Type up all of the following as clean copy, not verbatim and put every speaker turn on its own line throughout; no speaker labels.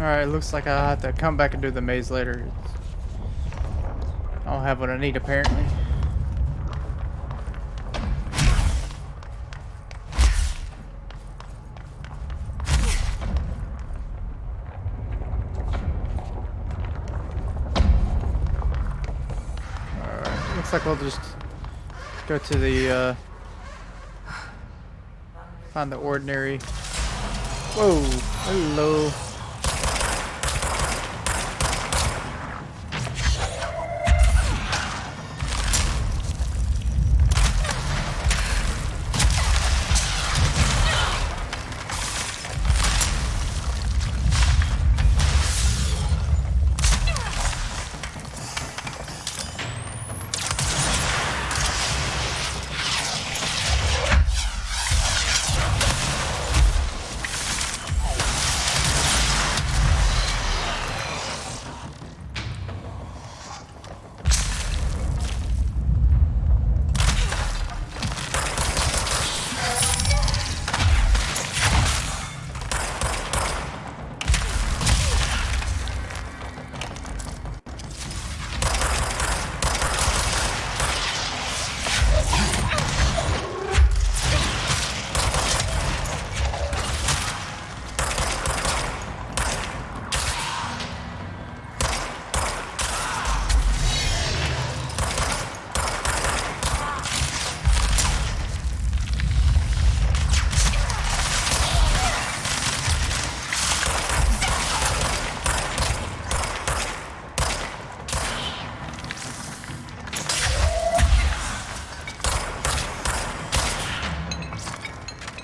Alright, looks like I'll have to come back and do the maze later. I don't have what I need apparently. Alright, looks like we'll just go to the find the ordinary. Whoa, hello.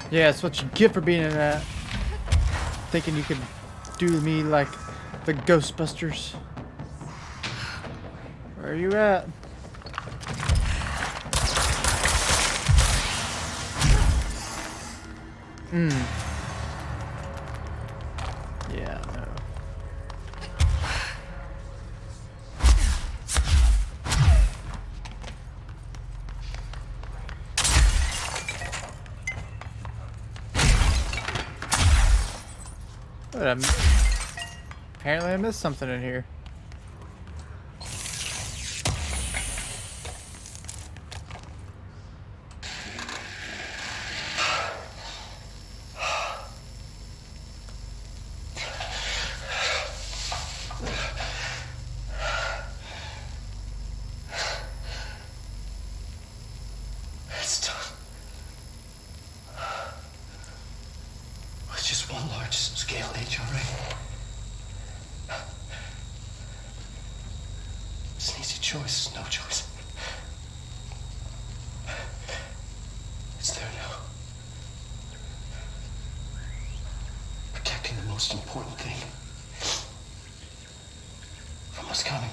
Yeah, it's what you get for being in that. Thinking you could do me like the Ghostbusters. Where are you at? Yeah, no. But apparently I missed something in here.
It's done. It's just one large-scale HRA. It's an easy choice, no choice. It's there now. Protecting the most important thing from what's coming.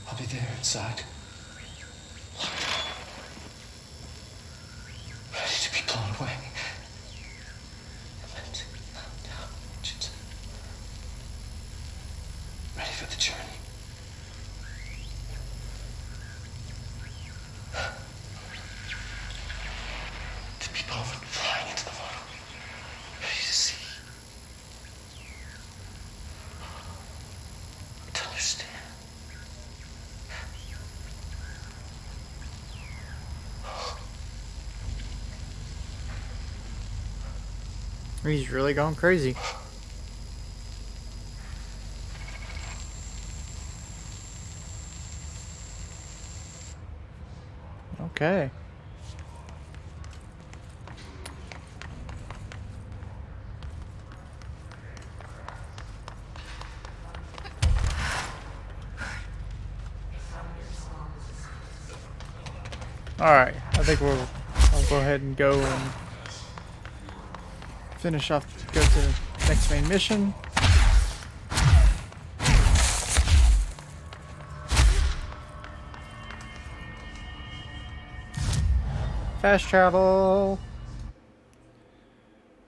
I'll be there inside. Ready to be blown away. Ready for the journey. To be both flying into the world. Ready to see. To understand.
He's really gone crazy. Okay. Alright, I think I'll go ahead and go and finish off, go to the next main mission. Fast travel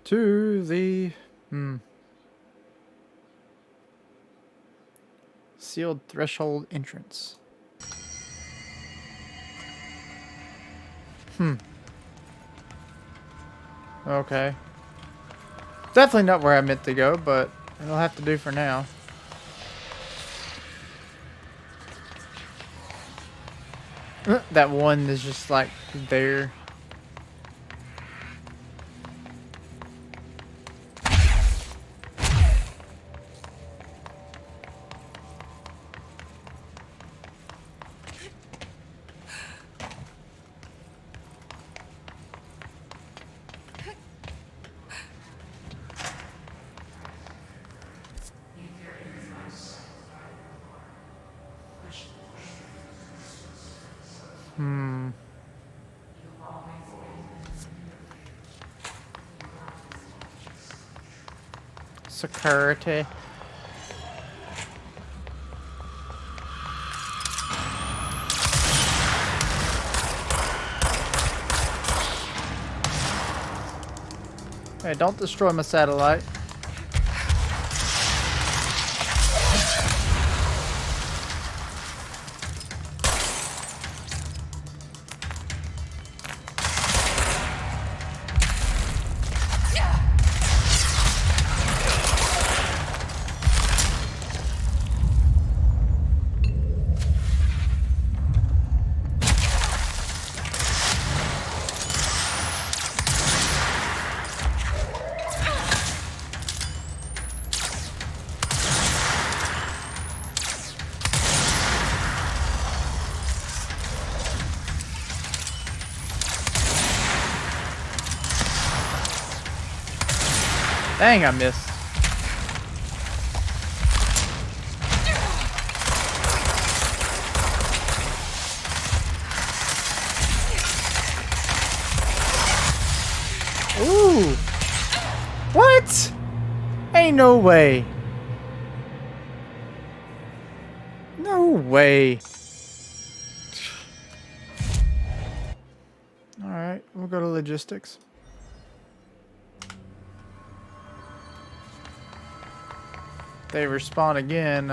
to the sealed threshold entrance. Okay. Definitely not where I meant to go, but It'll have to do for now. That one is just like there. Security. Hey, don't destroy my satellite. Dang, I missed. Ooh. What? Ain't no way. No way. Alright, we'll go to logistics. They respawn again,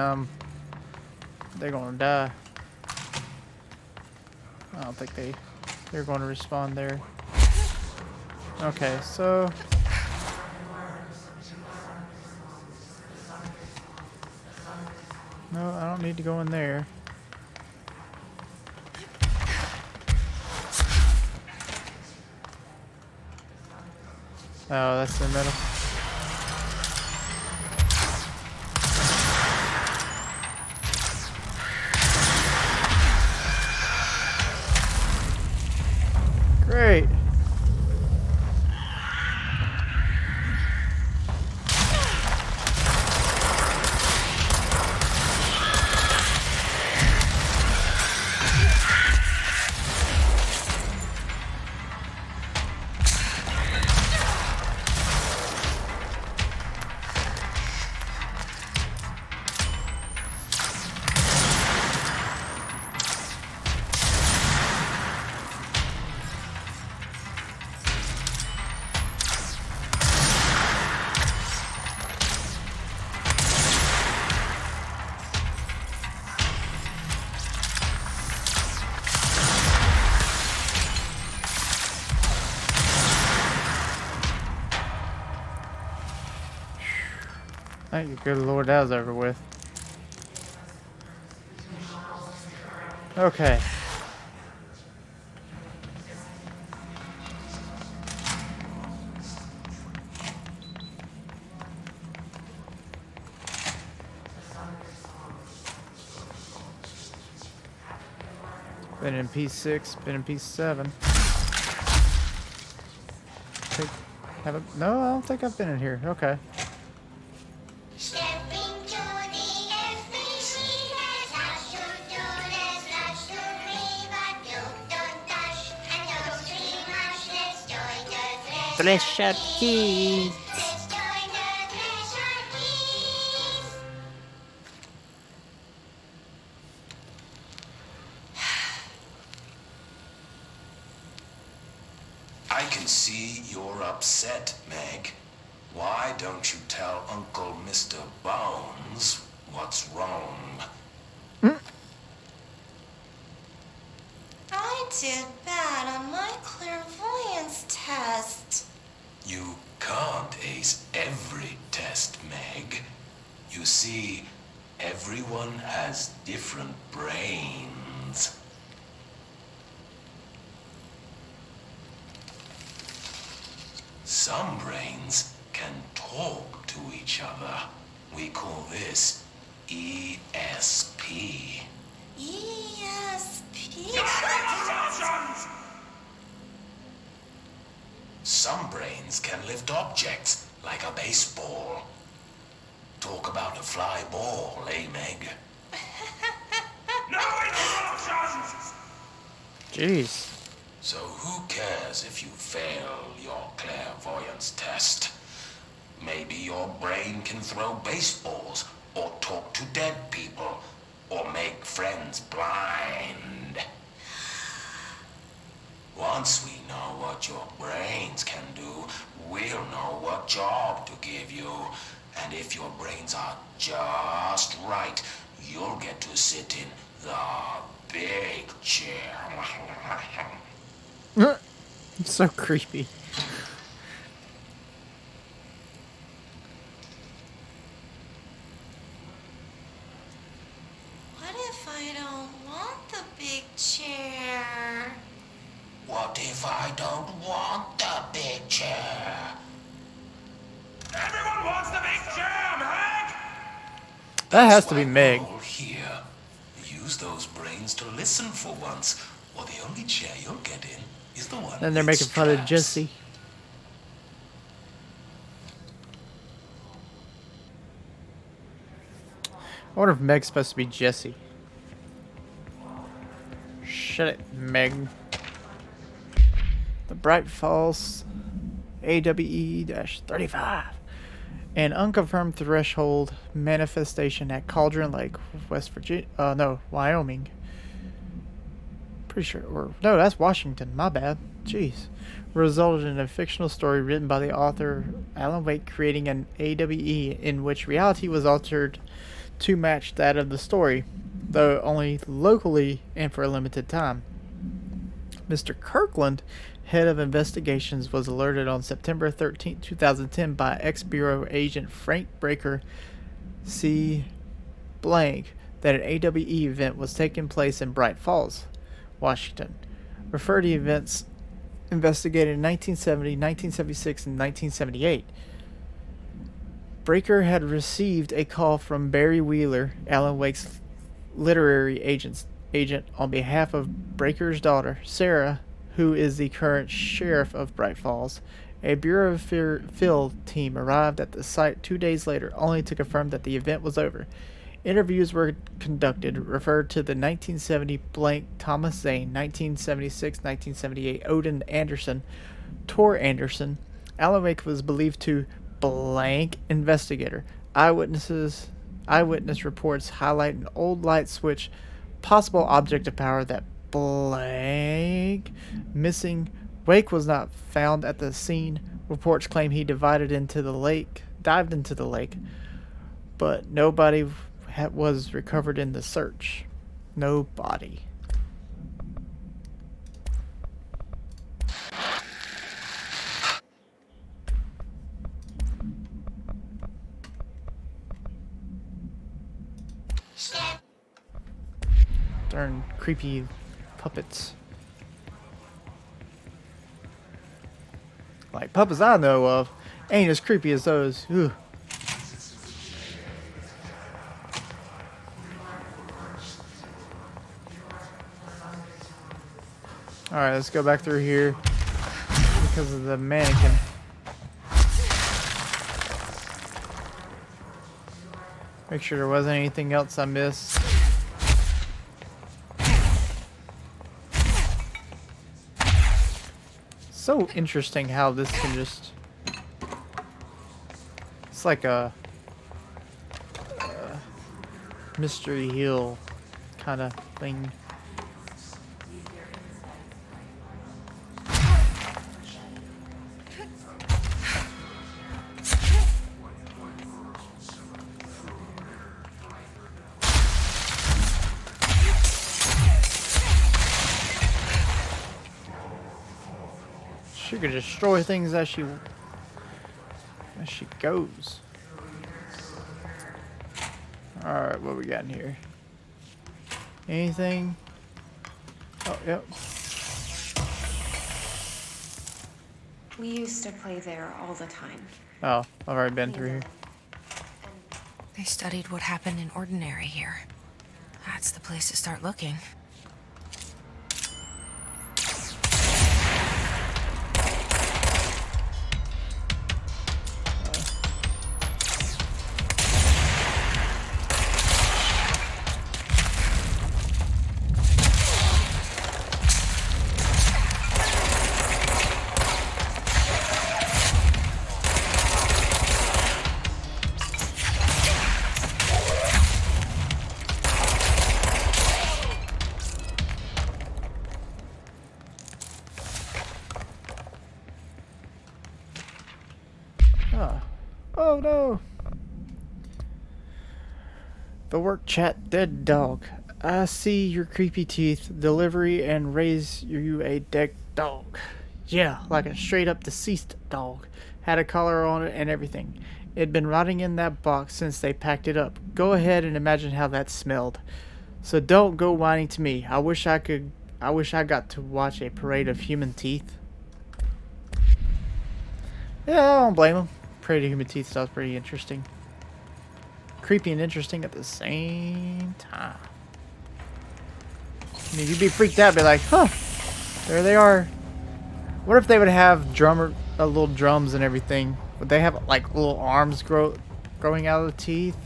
they're gonna die. I don't think they're gonna respawn there. Okay, so no, I don't need to go in there. Oh, that's in the middle. Great. Thank you, good Lord, that was over with. Okay. Been in P6, been in P7. No, I don't think I've been in here. Okay. Thresher Keys.
I can see you're upset, Meg. Why don't you tell Uncle Mr. Bones what's wrong?
I did bad on my clairvoyance test.
You can't ace every test, Meg. You see, everyone has different brains. Some brains can talk to each other. We call this ESP.
ESP?
Some brains can lift objects like a baseball. Talk about a fly ball, eh, Meg? No interruptions!
Jeez.
So who cares if you fail your clairvoyance test? Maybe your brain can throw baseballs, or talk to dead people, or make friends blind. Once we know what your brains can do, we'll know what job to give you. And if your brains are just right, you'll get to sit in the big chair.
It's so creepy.
What if I don't want the big chair?
What if I don't want the big chair? Everyone wants the big chair, Meg!
That has to be Meg.
All here. Use those brains to listen for once, or the only chair you'll get in is the one.
And they're making fun of Jesse. I wonder if Meg's supposed to be Jesse. Shut it, Meg. The Bright Falls AWE-35. An unconfirmed threshold manifestation at Cauldron Lake, West Virginia. Wyoming. Pretty sure. Or no, that's Washington. My bad. Jeez. Resulted in a fictional story written by the author Alan Wake, creating an AWE in which reality was altered to match that of the story, though only locally and for a limited time. Mr. Kirkland, head of investigations, was alerted on September 13, 2010 by ex-Bureau agent Frank Breaker C. Blank that an AWE event was taking place in Bright Falls, Washington. Refer to events investigated in 1970, 1976, and 1978. Breaker had received a call from Barry Wheeler, Alan Wake's literary agent, on behalf of Breaker's daughter, Sarah, who is the current sheriff of Bright Falls. A Bureau of Field team arrived at the site 2 days later, only to confirm that the event was over. Interviews were conducted, referred to the 1970 blank Thomas Zane, 1976-1978 Odin Anderson, Tor Anderson. Alan Wake was believed to blank investigator. Eyewitness reports highlight an old light switch, possible object of power that blank missing. Wake was not found at the scene. Reports claim he dived into the lake, but nobody was recovered in the search. No body. Darn creepy puppets. Like puppets I know of ain't as creepy as those. Ugh. Alright, let's go back through here because of the mannequin. Make sure there wasn't anything else I missed. So interesting how this can just... It's like a Mystery Hill kind of thing. She could destroy things as she goes. Alright, what we got in here? Anything? Oh, yep.
We used to play there all the time.
Oh, I've already been through here.
They studied what happened in Ordinary here. That's the place to start looking.
Oh no! The work chat dead dog. I see your creepy teeth, delivery, and raise you a dead dog. Yeah, like a straight up deceased dog. Had a collar on it and everything. It'd been rotting in that box since they packed it up. Go ahead and imagine how that smelled. So don't go whining to me. I wish I got to watch a parade of human teeth. Yeah, I don't blame him. Parade of human teeth stuff's pretty interesting. Creepy and interesting at the same time. I mean, you'd be freaked out, be like, huh, there they are. What if they would have little drums and everything? Would they have like little arms growing out of the teeth?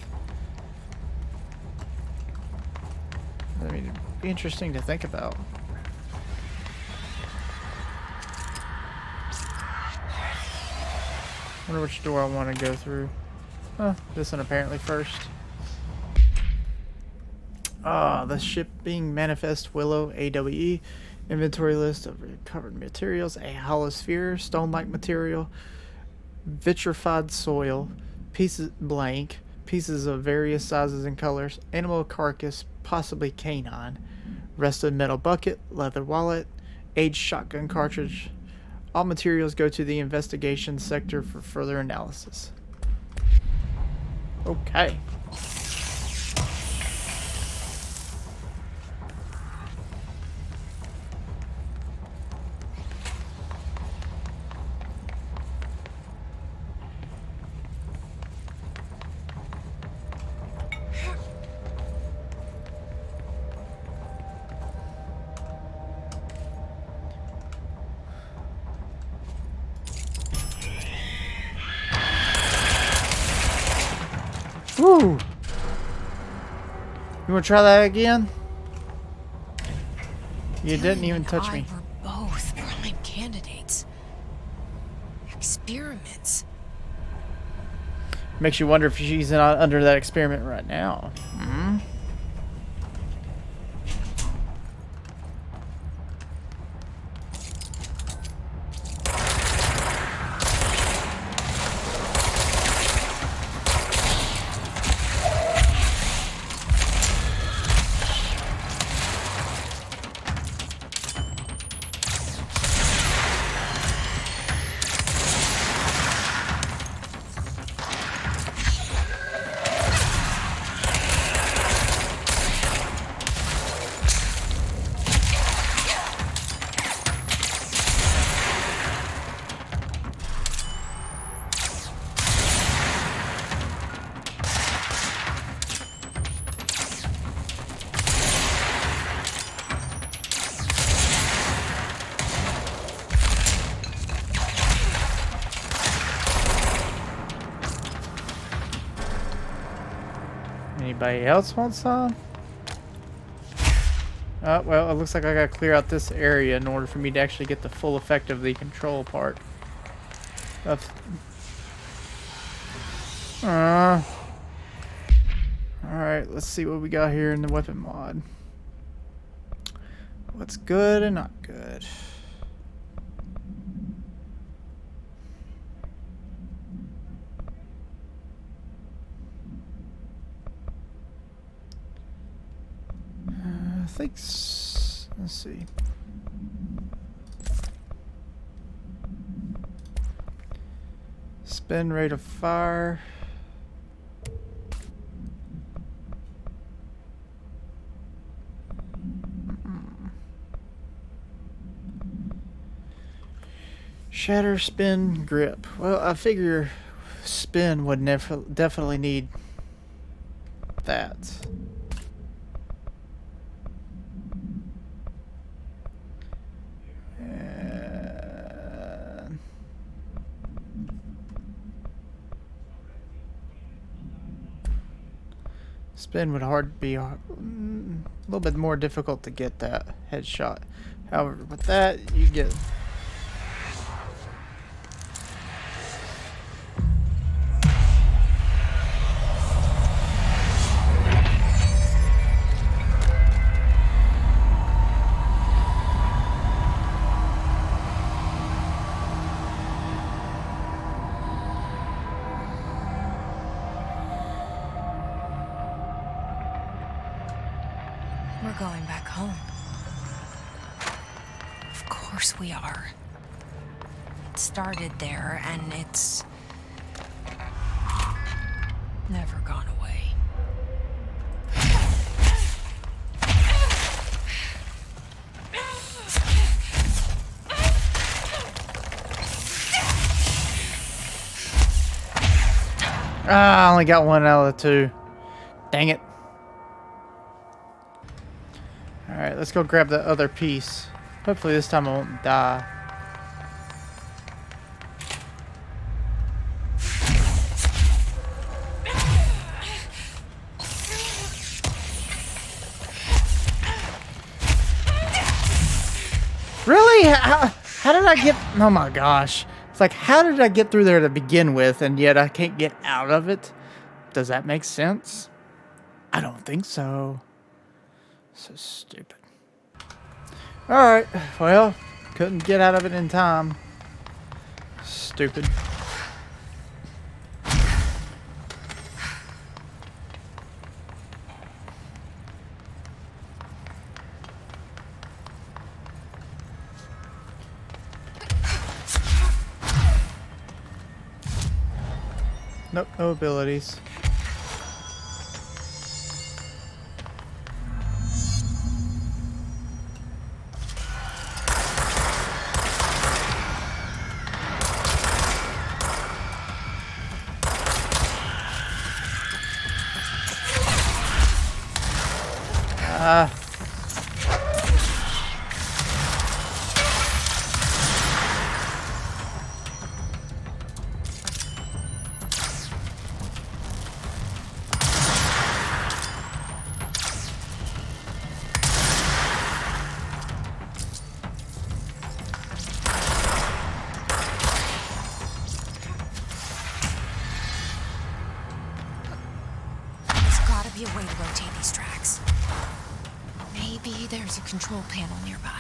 I mean, it'd be interesting to think about. Wonder which door I want to go through. This one apparently first. The shipping manifest Willow AWE. Inventory list of recovered materials. A hollow sphere, stone-like material, vitrified soil, pieces blank, pieces of various sizes and colors, animal carcass, possibly canine, rusted metal bucket, leather wallet, aged shotgun cartridge. All materials go to the investigation sector for further analysis. Okay. Woo! You want to try that again? You didn't even touch me.
We're both prime candidates. Experiments.
Makes you wonder if she's not under that experiment right now. Hmm? Anybody else want some? Well, it looks like I gotta clear out this area in order for me to actually get the full effect of the control part. Alright, let's see what we got here in the weapon mod. What's good and not good. I think, let's see. Spin rate of fire. Shatter, spin, grip. Well, I figure spin would definitely need that. And spin would be a little bit more difficult to get that headshot. However, with that, you get.
We're going back home. Of course we are. It started there, and it's never gone away.
Ah, I only got one out of the two. Dang it. Alright, let's go grab the other piece. Hopefully this time I won't die. Really? How did I get... Oh my gosh. It's like, how did I get through there to begin with, and yet I can't get out of it? Does that make sense? I don't think so. So stupid. Alright, well, couldn't get out of it in time. Stupid. Nope, no abilities.
Be a way to rotate these tracks. Maybe there's a control panel nearby.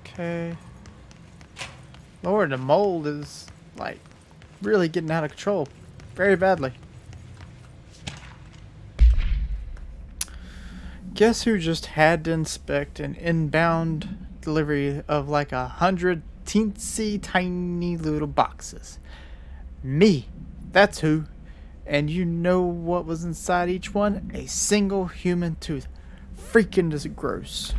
Okay. Lord, the mold is, like, really getting out of control. Very badly. Guess who just had to inspect an inbound delivery of like 100 teensy tiny little boxes? Me. That's who. And you know what was inside each one? A single human tooth. Freaking is gross.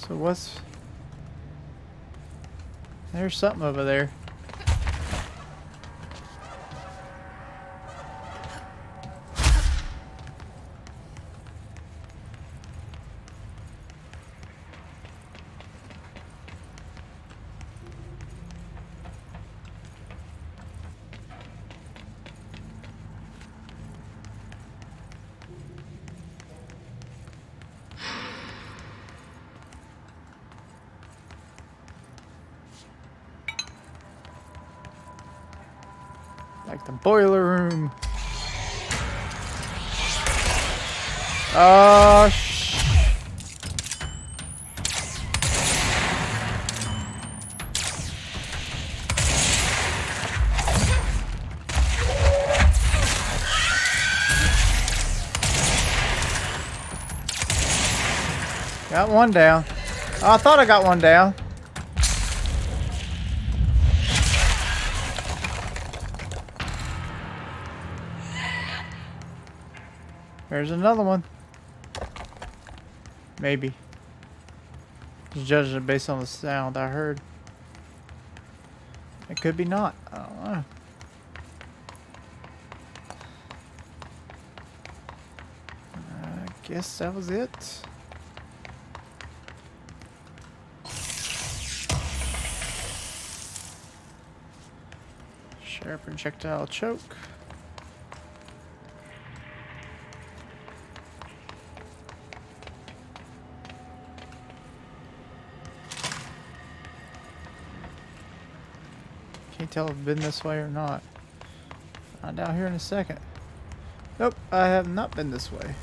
So what's... There's something over there. Like the boiler room. Oh, got one down. Oh, I thought I got one down. There's another one. Maybe. Just judging it based on the sound I heard. It could be not. I don't know. I guess that was it. Sharp projectile choke. Can't tell if I've been this way or not. Find out here in a second. Nope, I have not been this way.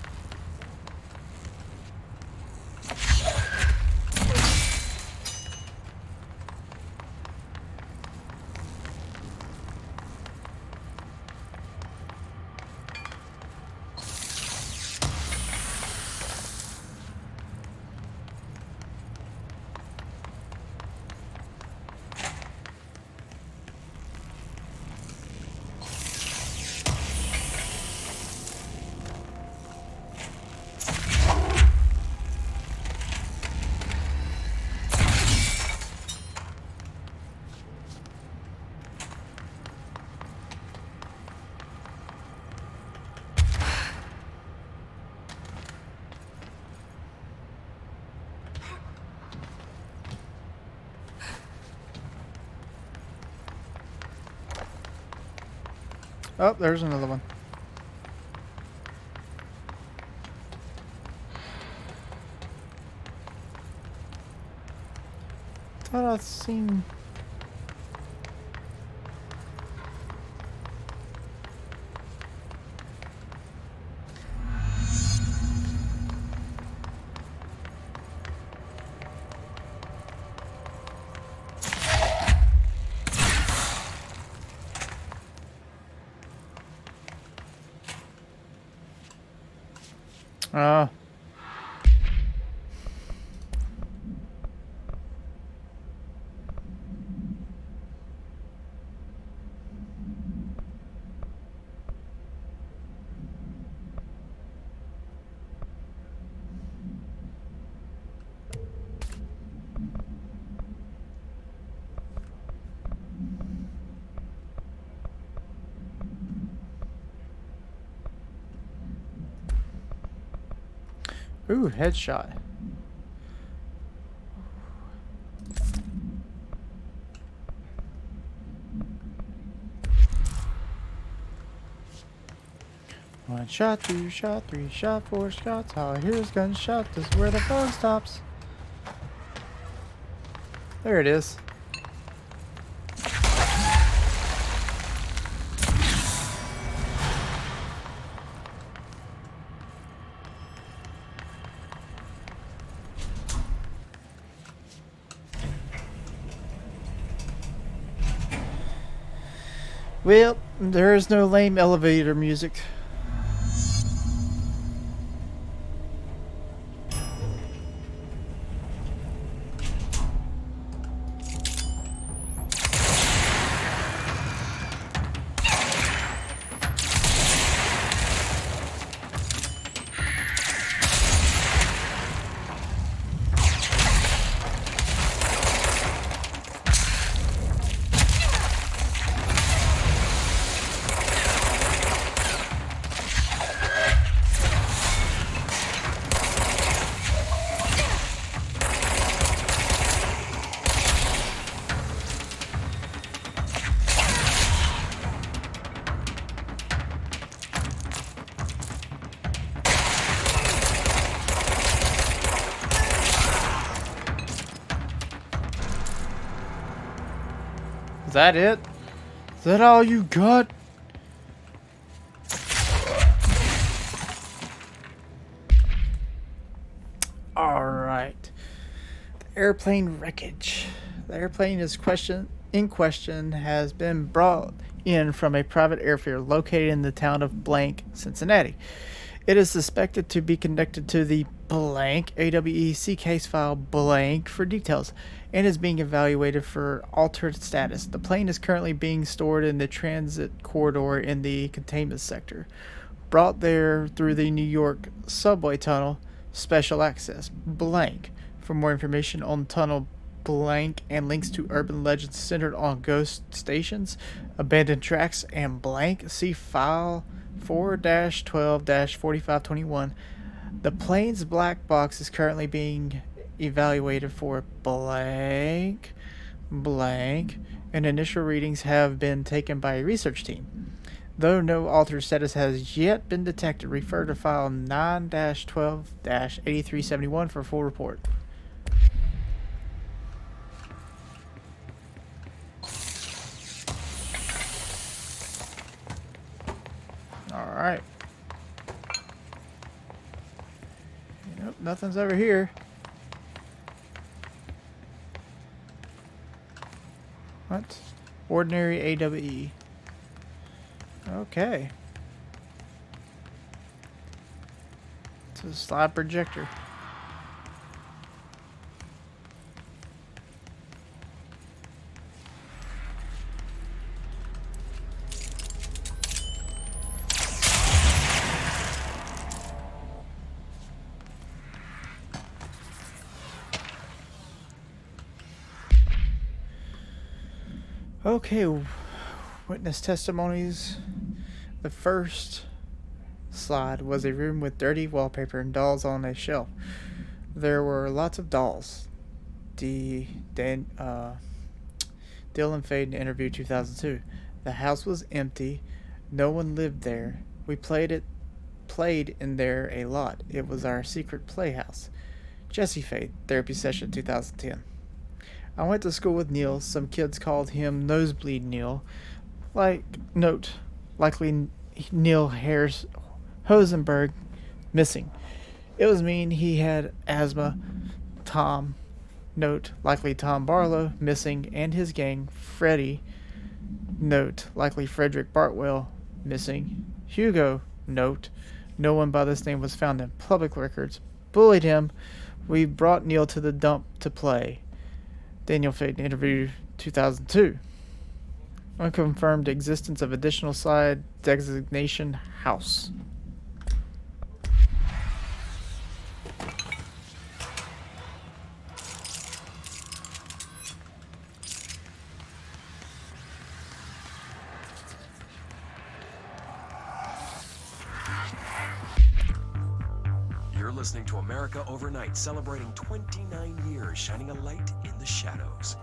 Oh, there's another one. Thought I'd seen... Ooh, headshot. One shot, two shot, three shot, four shots. All I hear is gunshot. This is where the phone stops. There it is. Well, there is no lame elevator music. Is that it? Is that all you got? Alright. The airplane wreckage. The airplane in question has been brought in from a private airfield located in the town of Blank, Cincinnati. It is suspected to be connected to the blank AWEC case file blank for details and is being evaluated for altered status. The plane is currently being stored in the transit corridor in the containment sector. Brought there through the New York subway tunnel, special access blank. For more information on tunnel blank and links to urban legends centered on ghost stations, abandoned tracks, and blank, see file 4-12-4521. The plane's black box is currently being evaluated for blank, and initial readings have been taken by a research team. Though no altered status has yet been detected, refer to file 9-12-8371 for full report. Alright. Nope, nothing's over here. What? Ordinary AWE. Okay. It's a slide projector. Okay, witness testimonies. The first slide was a room with dirty wallpaper and dolls on a shelf. There were lots of dolls. Dylan Faden interview 2002. The house was empty. No one lived there. We played in there a lot. It was our secret playhouse. Jesse Fade, therapy session 2010. I went to school with Neil. Some kids called him Nosebleed Neil. Likely Neil Hosenberg missing. It was mean he had asthma. Tom, likely Tom Barlow missing, and his gang. Freddie, likely Frederick Bartwell missing. Hugo, no one by this name was found in public records. Bullied him. We brought Neil to the dump to play. Daniel Faden interview 2002. Unconfirmed existence of additional side designation house.
You're listening to America Overnight, celebrating 29 years, shining a light in the shadows.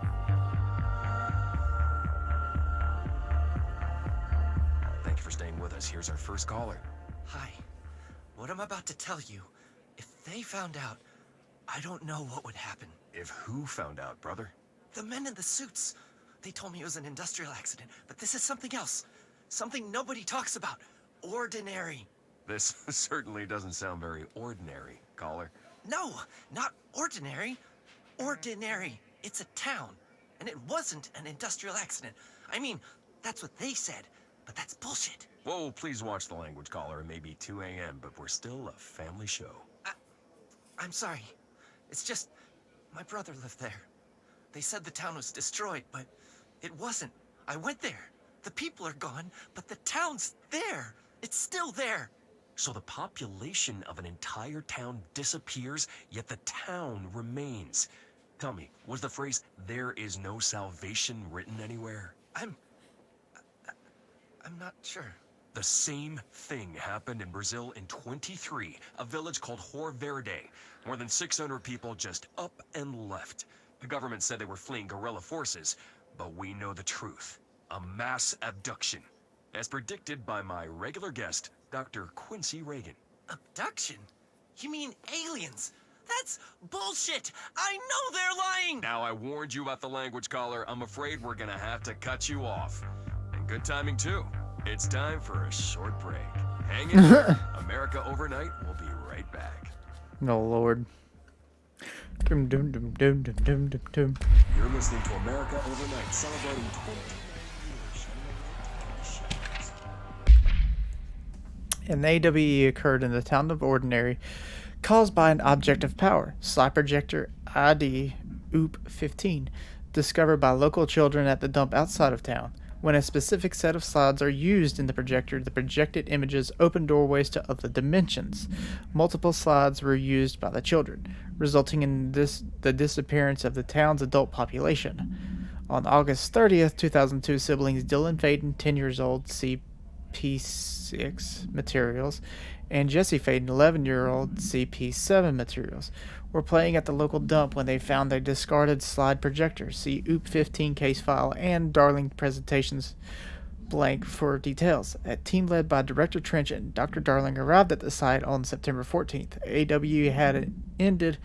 Thank you for staying with us. Here's our first caller.
Hi. What I'm about to tell you, if they found out, I don't know what would happen.
If who found out, brother?
The men in the suits. They told me it was an industrial accident, but this is something else. Something nobody talks about. Ordinary.
This certainly doesn't sound very ordinary, caller.
No, not ordinary. Ordinary. It's a town. And it wasn't an industrial accident. I mean, that's what they said, but that's bullshit.
Whoa, please watch the language, caller. It may be 2 a.m., but we're still a family show.
I'm sorry. It's just, my brother lived there. They said the town was destroyed, but it wasn't. I went there. The people are gone, but the town's there. It's still there.
So the population of an entire town disappears, yet the town remains. Tell me, was the phrase, "there is no salvation," written anywhere?
I'm not sure.
The same thing happened in Brazil in 23, a village called Hor Verde. More than 600 people just up and left. The government said they were fleeing guerrilla forces, but we know the truth. A mass abduction, as predicted by my regular guest, Dr. Quincy Reagan.
Abduction? You mean aliens? That's bullshit! I know they're lying!
Now, I warned you about the language, caller. I'm afraid we're gonna have to cut you off. And good timing, too. It's time for a short break. Hang in there. America Overnight will be right back.
Oh, Lord. Dum, dum, dum, dum, dum, dum, dum, dum.
You're listening to America Overnight, celebrating 20 years.
An AWE occurred in the town of Ordinary, caused by an object of power, slide projector ID OOP-15, discovered by local children at the dump outside of town. When a specific set of slides are used in the projector, the projected images open doorways to other dimensions. Multiple slides were used by the children, resulting in the disappearance of the town's adult population. On August 30th, 2002, siblings Dylan Faden, 10 years old, CP6 materials, and Jesse Faden, 11-year-old, CP7 materials, were playing at the local dump when they found a discarded slide projector. See OOP-15 case file and Darling presentations blank for details. A team led by Director Trench and Dr. Darling arrived at the site on September 14th. AWE had ended,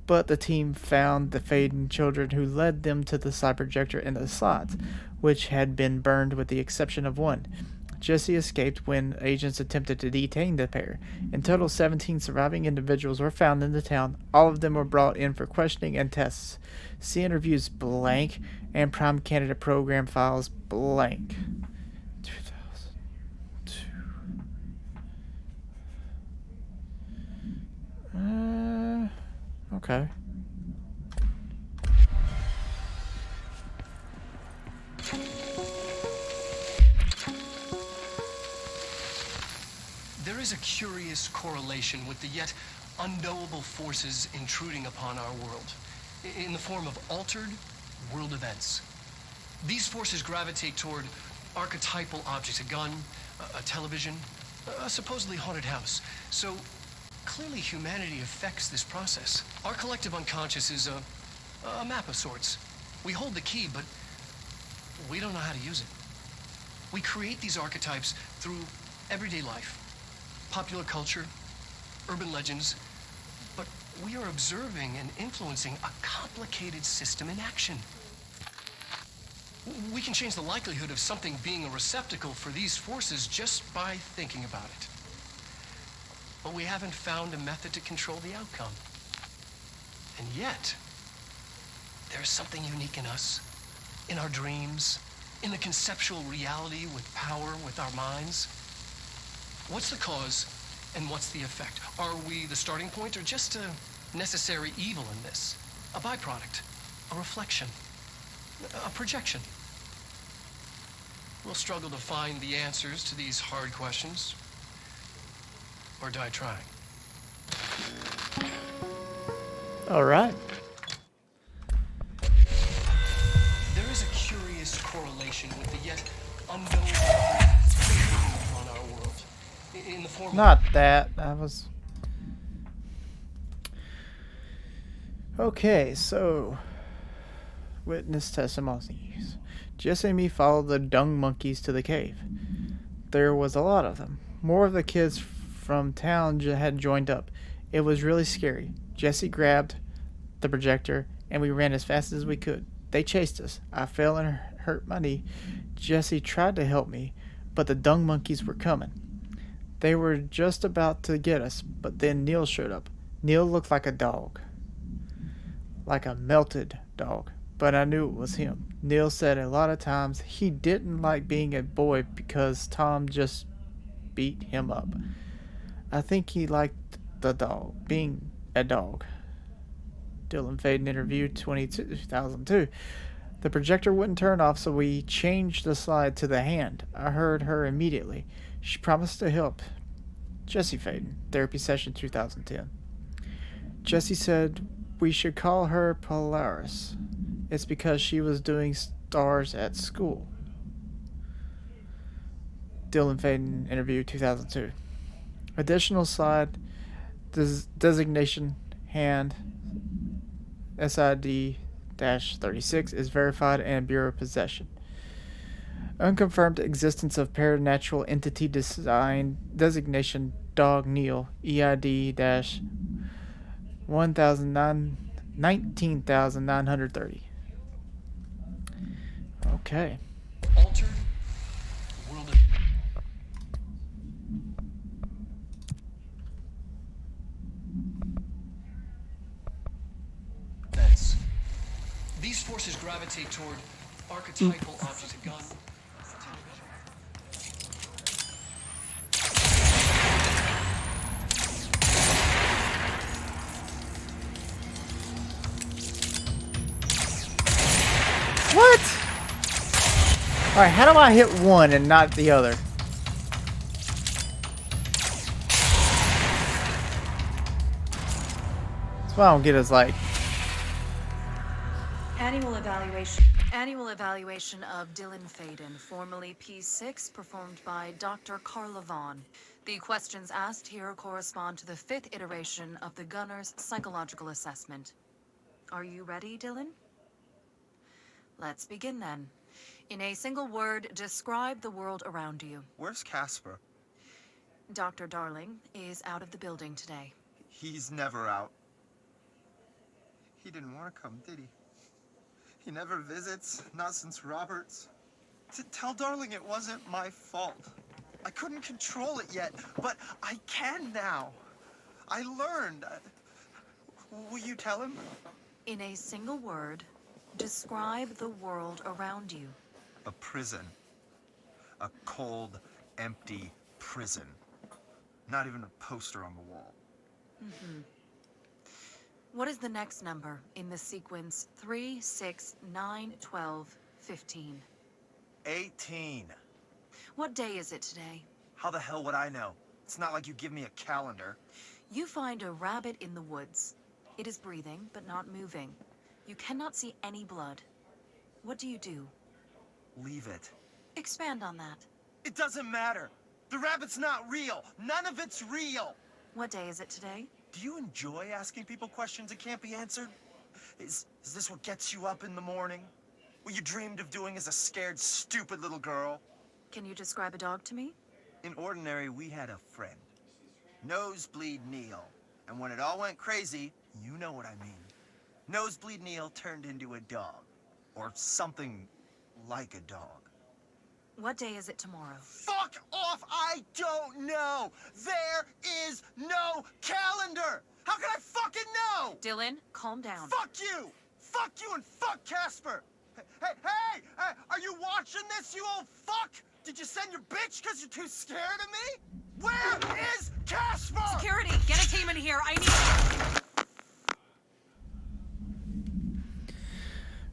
but the team found the Faden children, who led them to the slide projector and the slides, which had been burned with the exception of one. Jesse escaped when agents attempted to detain the pair. In total, 17 surviving individuals were found in the town. All of them were brought in for questioning and tests. See interviews blank and prime candidate program files blank. 2002. Okay.
There is a curious correlation with the yet unknowable forces intruding upon our world, in the form of altered world events. These forces gravitate toward archetypal objects, a gun, a television, a supposedly haunted house. So clearly humanity affects this process. Our collective unconscious is a map of sorts. We hold the key, but we don't know how to use it. We create these archetypes through everyday life. Popular culture, urban legends, but we are observing and influencing a complicated system in action. We can change the likelihood of something being a receptacle for these forces just by thinking about it. But we haven't found a method to control the outcome. And yet, there's something unique in us, in our dreams, in the conceptual reality with power with our minds. What's the cause and what's the effect? Are we the starting point or just a necessary evil in this? A byproduct, a reflection, a projection? We'll struggle to find the answers to these hard questions, or die trying.
All right.
There is a curious correlation with the yet unknown on our world. In the form
Not that. I was... Okay, so... Witness testimonies. Jesse and me followed the dung monkeys to the cave. There was a lot of them. More of the kids from town had joined up. It was really scary. Jesse grabbed the projector and we ran as fast as we could. They chased us. I fell and hurt my knee. Jesse tried to help me, but the dung monkeys were coming. They were just about to get us, but then Neil showed up. Neil looked like a dog. Like a melted dog. But I knew it was him. Neil said a lot of times he didn't like being a boy because Tom just beat him up. I think he liked the dog, being a dog. Dylan Faden interview 2002. The projector wouldn't turn off, so we changed the slide to the hand. I heard her immediately. She promised to help. Jesse Faden, therapy session 2010. Jesse said we should call her Polaris. It's because she was doing stars at school. Dylan Faden interview 2002. Additional slide designation hand SID-36 is verified and Bureau possession. Unconfirmed existence of paranatural entity designation dog Neil EID 19,930. Okay.
Altered world events. These forces gravitate toward archetypal objects, a gun,
What? Alright, how do I hit one and not the other? That's what I don't get is like,
Annual evaluation of Dylan Faden, formerly P6, performed by Dr. Carla Vaughn. The questions asked here correspond to the 5th iteration of the Gunner's psychological assessment. Are you ready, Dylan? Let's begin then. In a single word, describe the world around you.
Where's Casper?
Dr. Darling is out of the building today.
He's never out. He didn't want to come, did he? He never visits, not since Roberts. Tell Darling it wasn't my fault. I couldn't control it yet, but I can now. I learned. Will you tell him?
In a single word, describe the world around you.
A prison. A cold, empty prison. Not even a poster on the wall.
What is the next number in the sequence 3, 6, 9, 12, 15?
18.
What day is it today?
How the hell would I know? It's not like you give me a calendar.
You find a rabbit in the woods. It is breathing, but not moving. You cannot see any blood. What do you do?
Leave it.
Expand on that.
It doesn't matter. The rabbit's not real. None of it's real.
What day is it today?
Do you enjoy asking people questions that can't be answered? Is this what gets you up in the morning? What you dreamed of doing as a scared, stupid little girl?
Can you describe a dog to me?
In Ordinary, we had a friend. Nosebleed Neil. And when it all went crazy, you know what I mean. Nosebleed Neil turned into a dog. Or something like a dog.
What day is it tomorrow?
Fuck off! I don't know! There is no calendar! How can I fucking know?
Dylan, calm down.
Fuck you! Fuck you and fuck Casper! Hey! Are you watching this, you old fuck? Did you send your bitch because you're too scared of me? Where is Casper?
Security, get a team in here. I need...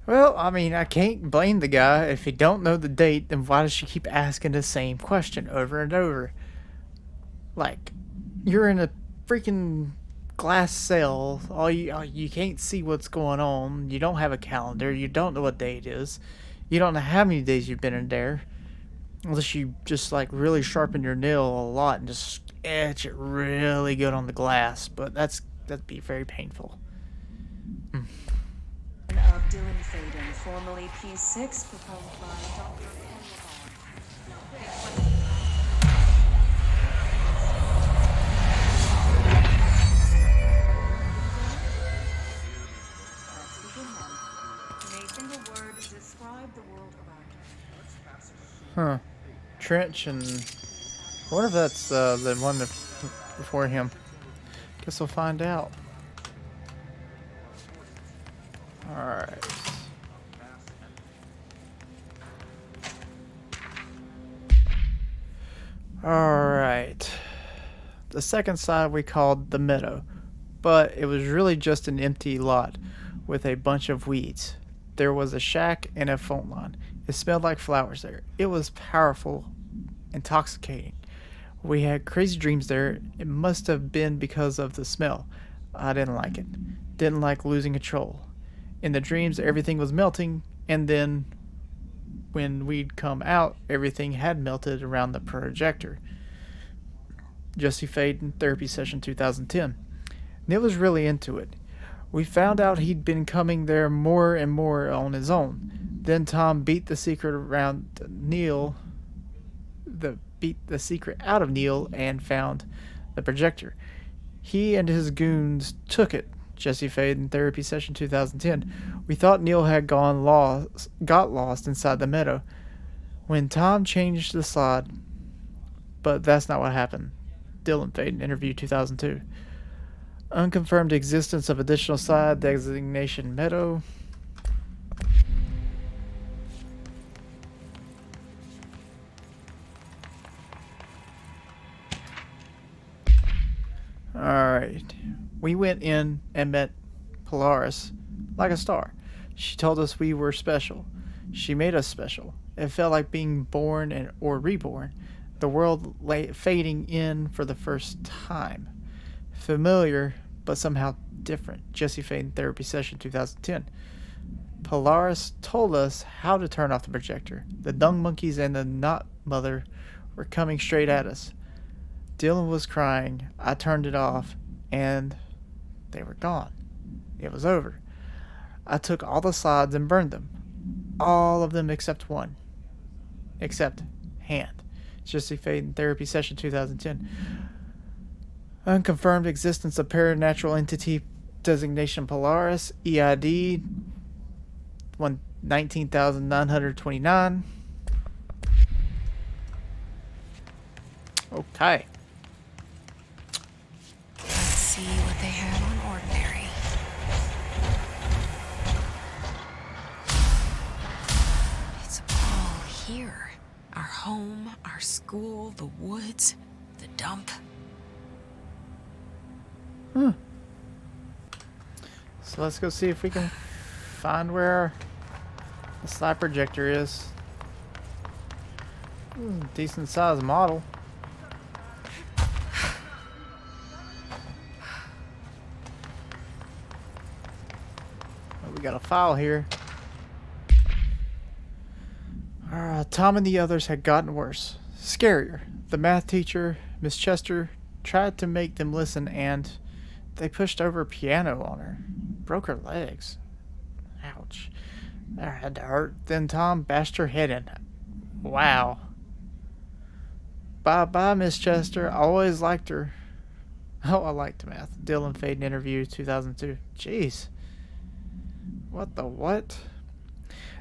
well, I mean, I can't blame the guy. If he don't know the date, then why does she keep asking the same question over and over? Like, you're in a freaking glass cell. You can't see what's going on. You don't have a calendar. You don't know what day it is. You don't know how many days you've been in there. Unless you just, like, really sharpen your nail a lot and just etch it really good on the glass. But that'd be very painful.
Of Dylan Faden, formerly P6, performed by Dr. In a single word, describe the world around you.
Huh. Trench and... I wonder if that's the one before him. Guess we'll find out. Alright. Alright. The second side we called the meadow, but it was really just an empty lot with a bunch of weeds. There was a shack and a phone line. It smelled like flowers there. It was powerful, intoxicating. We had crazy dreams there. It must have been because of the smell. I didn't like it. Didn't like losing control. In the dreams, everything was melting, and then when we'd come out, everything had melted around the projector. Jesse Faden, Therapy Session 2010. Neil was really into it. We found out he'd been coming there more and more on his own. Then Tom beat the secret out of Neil and found the projector. He and his goons took it, Jesse Faden, Therapy Session 2010. We thought Neil had got lost inside the meadow when Tom changed the slide, but that's not what happened. Dylan Faden, Interview 2002. Unconfirmed existence of additional slide designation meadow. Alright. We went in and met Polaris like a star. She told us we were special. She made us special. It felt like being born or reborn. The world fading in for the first time. Familiar, but somehow different. Jesse Faden, Therapy Session 2010. Polaris told us how to turn off the projector. The dung monkeys and the not mother were coming straight at us. Dylan was crying. I turned it off, and they were gone. It was over. I took all the slides and burned them. All of them except one. Except Hand. Jesse Faden, Therapy Session 2010. Unconfirmed existence of paranatural entity designation Polaris. EID 19,929. Okay.
Let's see what they have on Ordinary. It's all here. Our home, our school, the woods, the dump.
So let's go see if we can find where the slide projector is. Decent sized model. Oh, we got a file here. Tom and the others had gotten worse. Scarier. The math teacher, Miss Chester, tried to make them listen, and they pushed over a piano on her. Broke her legs. Ouch. That had to hurt. Then Tom bashed her head in. Wow. Bye-bye, Miss Chester. I always liked her. Oh, I liked math. Dylan Faden, Interview 2002. Jeez. What the what?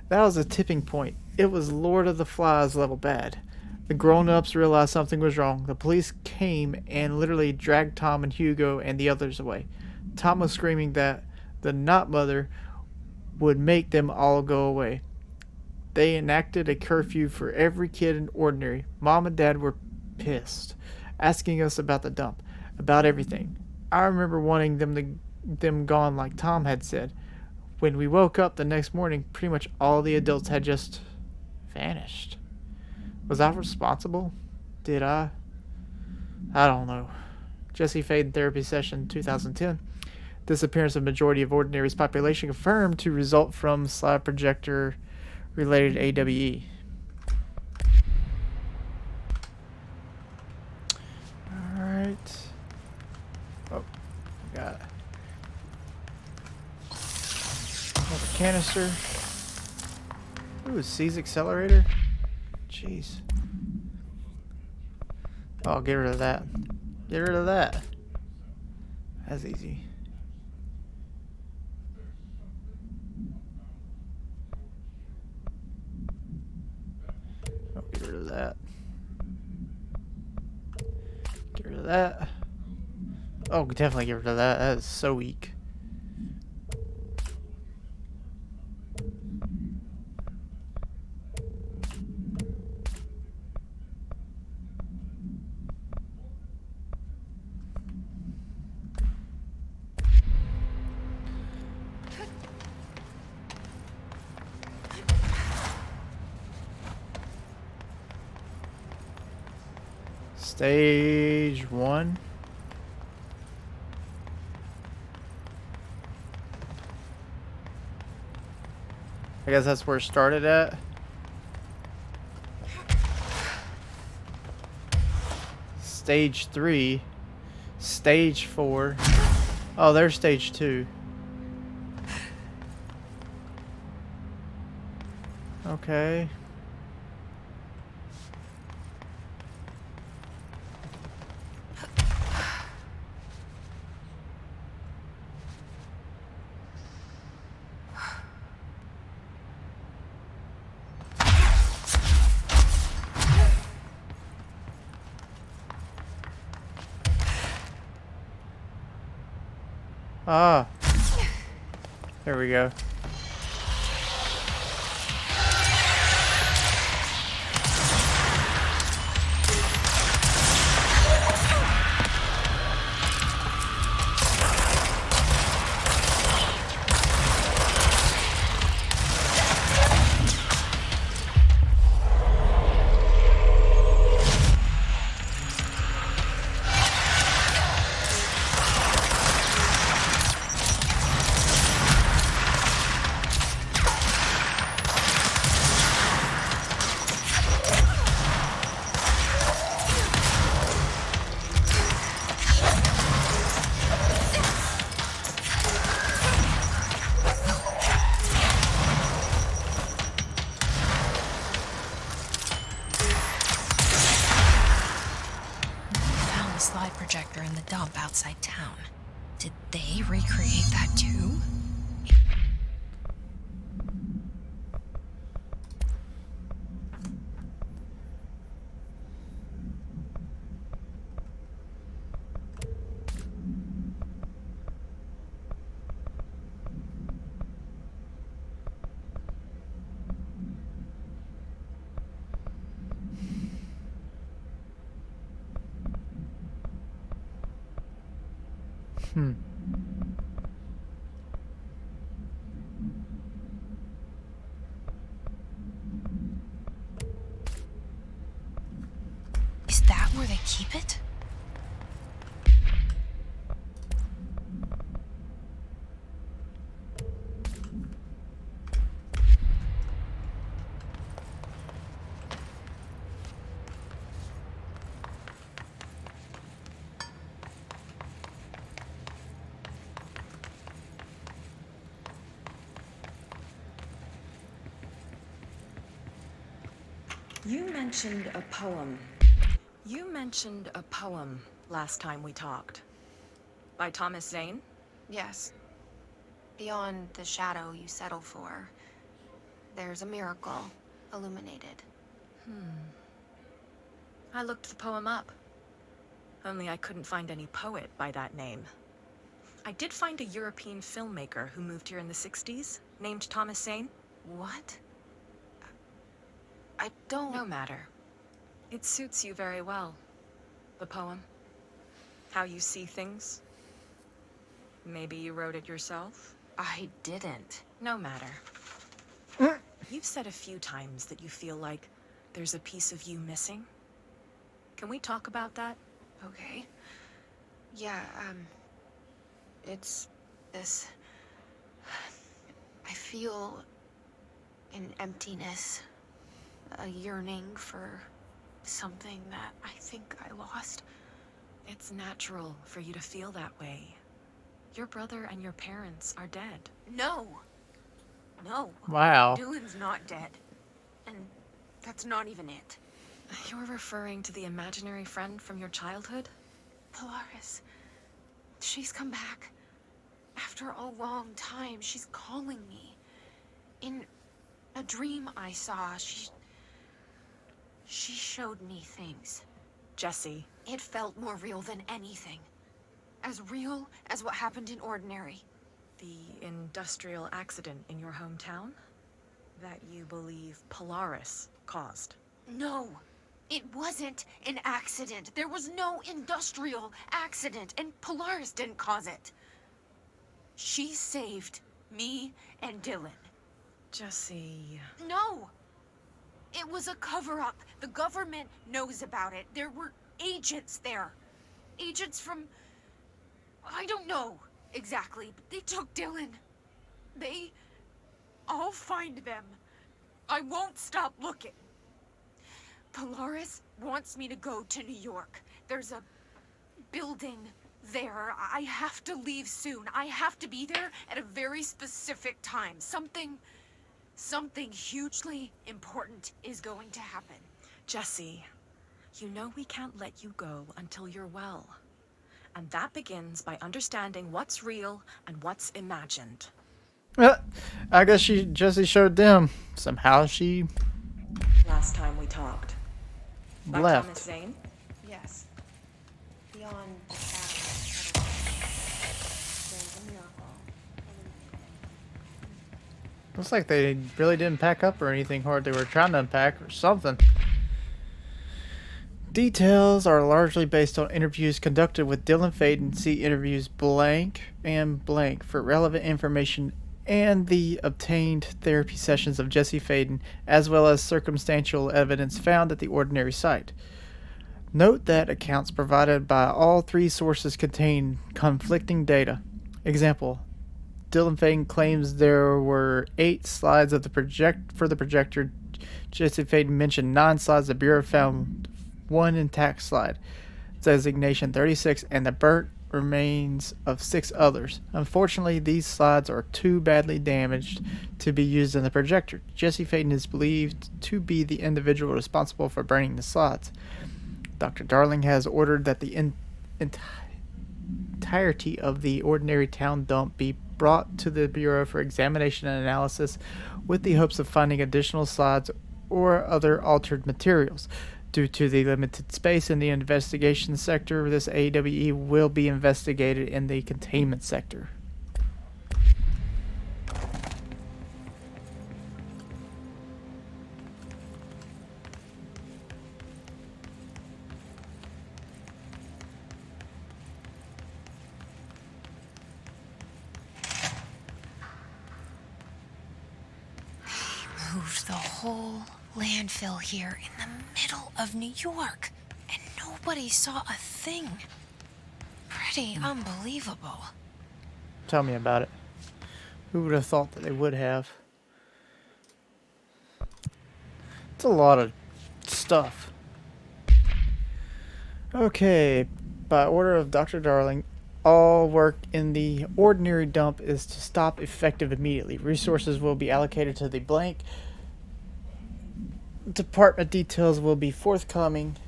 That was a tipping point. It was Lord of the Flies level bad. The grown-ups realized something was wrong. The police came and literally dragged Tom and Hugo and the others away. Tom was screaming that the not mother would make them all go away. They enacted a curfew for every kid in Ordinary. Mom and Dad were pissed, asking us about the dump, about everything. I remember wanting them gone like Tom had said. When we woke up the next morning, pretty much all the adults had just vanished. Was I responsible? Did I? I don't know. Jesse Faden, Therapy Session 2010. Disappearance of majority of Ordinary's population confirmed to result from slide projector related AWE. Alright. Oh, got another canister. Ooh, C's accelerator. Jeez. Oh, get rid of that. Get rid of that. That's easy. Oh, get rid of that. Get rid of that. Oh, definitely get rid of that. That is so weak. Stage 1. I guess that's where it started at. Stage 3. Stage 4. Oh, there's stage 2. Okay. Ah. There we go.
Found the slide projector in the dump outside town. Did they recreate that too?
Hmm.
Is that where they keep it?
You mentioned a poem. You mentioned a poem last time we talked. By Thomas Zane?
Yes. Beyond the shadow you settle for, there's a miracle illuminated.
I looked the poem up. Only I couldn't find any poet by that name. I did find a European filmmaker who moved here in the 60s, named Thomas Zane.
What? I don't...
No matter. It suits you very well. The poem. How you see things. Maybe you wrote it yourself?
I didn't.
No matter. You've said a few times that you feel like there's a piece of you missing. Can we talk about that?
Okay. Yeah, it's this... I feel an emptiness, a yearning for something that I think I lost.
It's natural for you to feel that way. Your brother and your parents are dead.
No. No.
Wow.
Dylan's not dead. And that's not even it.
You're referring to the imaginary friend from your childhood?
Polaris. She's come back. After a long time, she's calling me. In a dream I saw, she showed me things.
Jesse.
It felt more real than anything. As real as what happened in Ordinary.
The industrial accident in your hometown? That you believe Polaris caused?
No. It wasn't an accident. There was no industrial accident, and Polaris didn't cause it. She saved me and Dylan.
Jesse...
No! It was a cover-up. The government knows about it. There were agents there. Agents from... I don't know exactly, but they took Dylan. I'll find them. I won't stop looking. Polaris wants me to go to New York. There's a building there. I have to leave soon. I have to be there at a very specific time. Something hugely important is going to happen.
Jesse, you know we can't let you go until you're well. And that begins by understanding what's real and what's imagined.
I guess Jesse showed them. Somehow she
Last time we talked. By
left.
Thomas Zane?
Yes. Beyond the shadow, there's a miracle
Looks like they really didn't pack up or anything hard. They were trying to unpack or something. Details are largely based on interviews conducted with Dylan Faden. See interviews blank and blank for relevant information, and the obtained therapy sessions of Jesse Faden, as well as circumstantial evidence found at the ordinary site. Note that accounts provided by all three sources contain conflicting data. Example, Dylan Faden claims there were 8 slides of the projector. Jesse Faden mentioned 9 slides. The Bureau found 1 intact slide, designation 36, and the burnt remains of 6 others. Unfortunately, these slides are too badly damaged to be used in the projector. Jesse Faden is believed to be the individual responsible for burning the slides. Dr. Darling has ordered that the entirety of the ordinary town dump be brought to the Bureau for examination and analysis with the hopes of finding additional slides or other altered materials. Due to the limited space in the investigation sector, this AWE will be investigated in the containment sector.
Moved the whole landfill here in the middle of New York, and nobody saw a thing. Pretty unbelievable.
Tell me about it. Who would have thought that they would have? It's a lot of stuff. Okay, by order of Dr. Darling, all work in the ordinary dump is to stop effective immediately. Resources will be allocated to the blank. Department details will be forthcoming.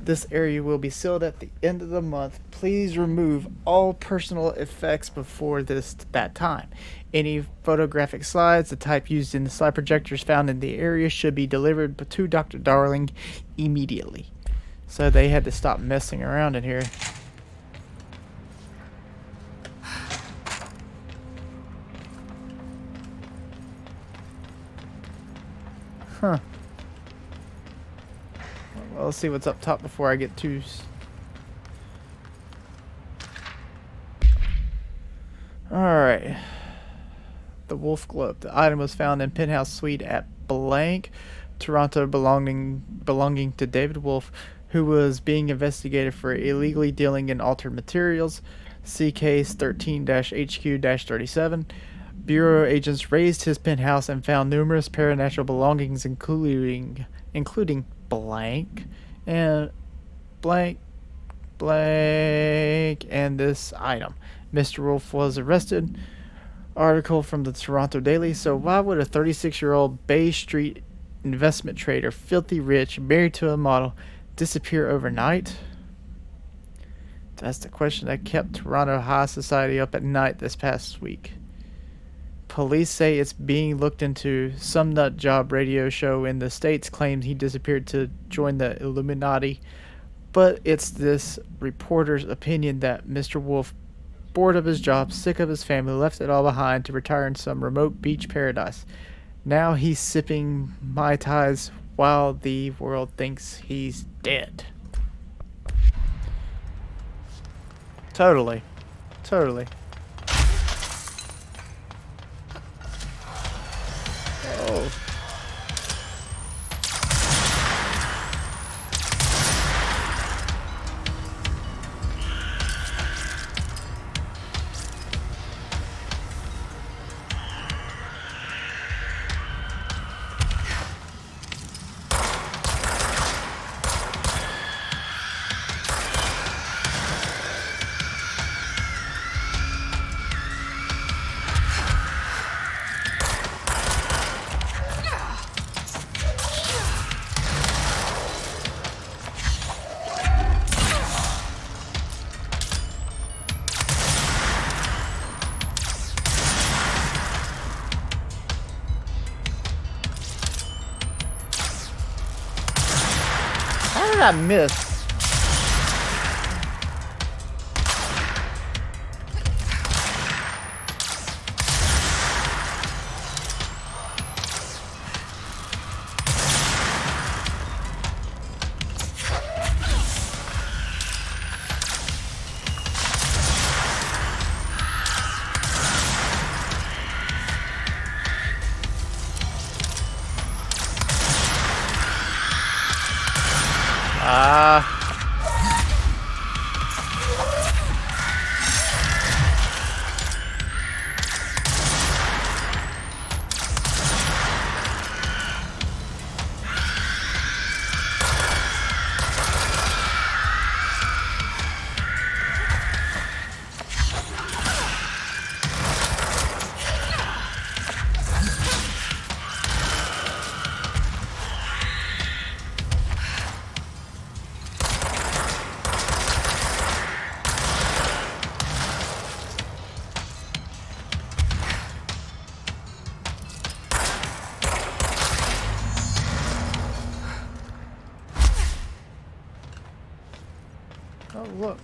This area will be sealed at the end of the month. Please remove all personal effects before that time. Any photographic slides, the type used in the slide projectors found in the area, should be delivered to Dr. Darling immediately. So they had to stop messing around in here. Huh. Well, let's see what's up top before I get too... Alright. The Wolf Globe. The item was found in Penthouse Suite at blank, Toronto, belonging to David Wolf, who was being investigated for illegally dealing in altered materials. See case 13-HQ-37. Bureau agents raided his penthouse and found numerous paranatural belongings, including blank and blank and this item. Mr. Wolf was arrested. Article from the Toronto Daily. So why would a 36-year-old Bay Street investment trader, filthy rich, married to a model, disappear overnight? That's the question that kept Toronto high society up at night this past week. Police say it's being looked into. Some nut job radio show in the States claims he disappeared to join the Illuminati, but it's this reporter's opinion that Mr. Wolf, bored of his job, sick of his family, left it all behind to retire in some remote beach paradise. Now he's sipping Mai Tais while the world thinks he's dead. Totally. Oh. How did I miss? Ah. Oh, look.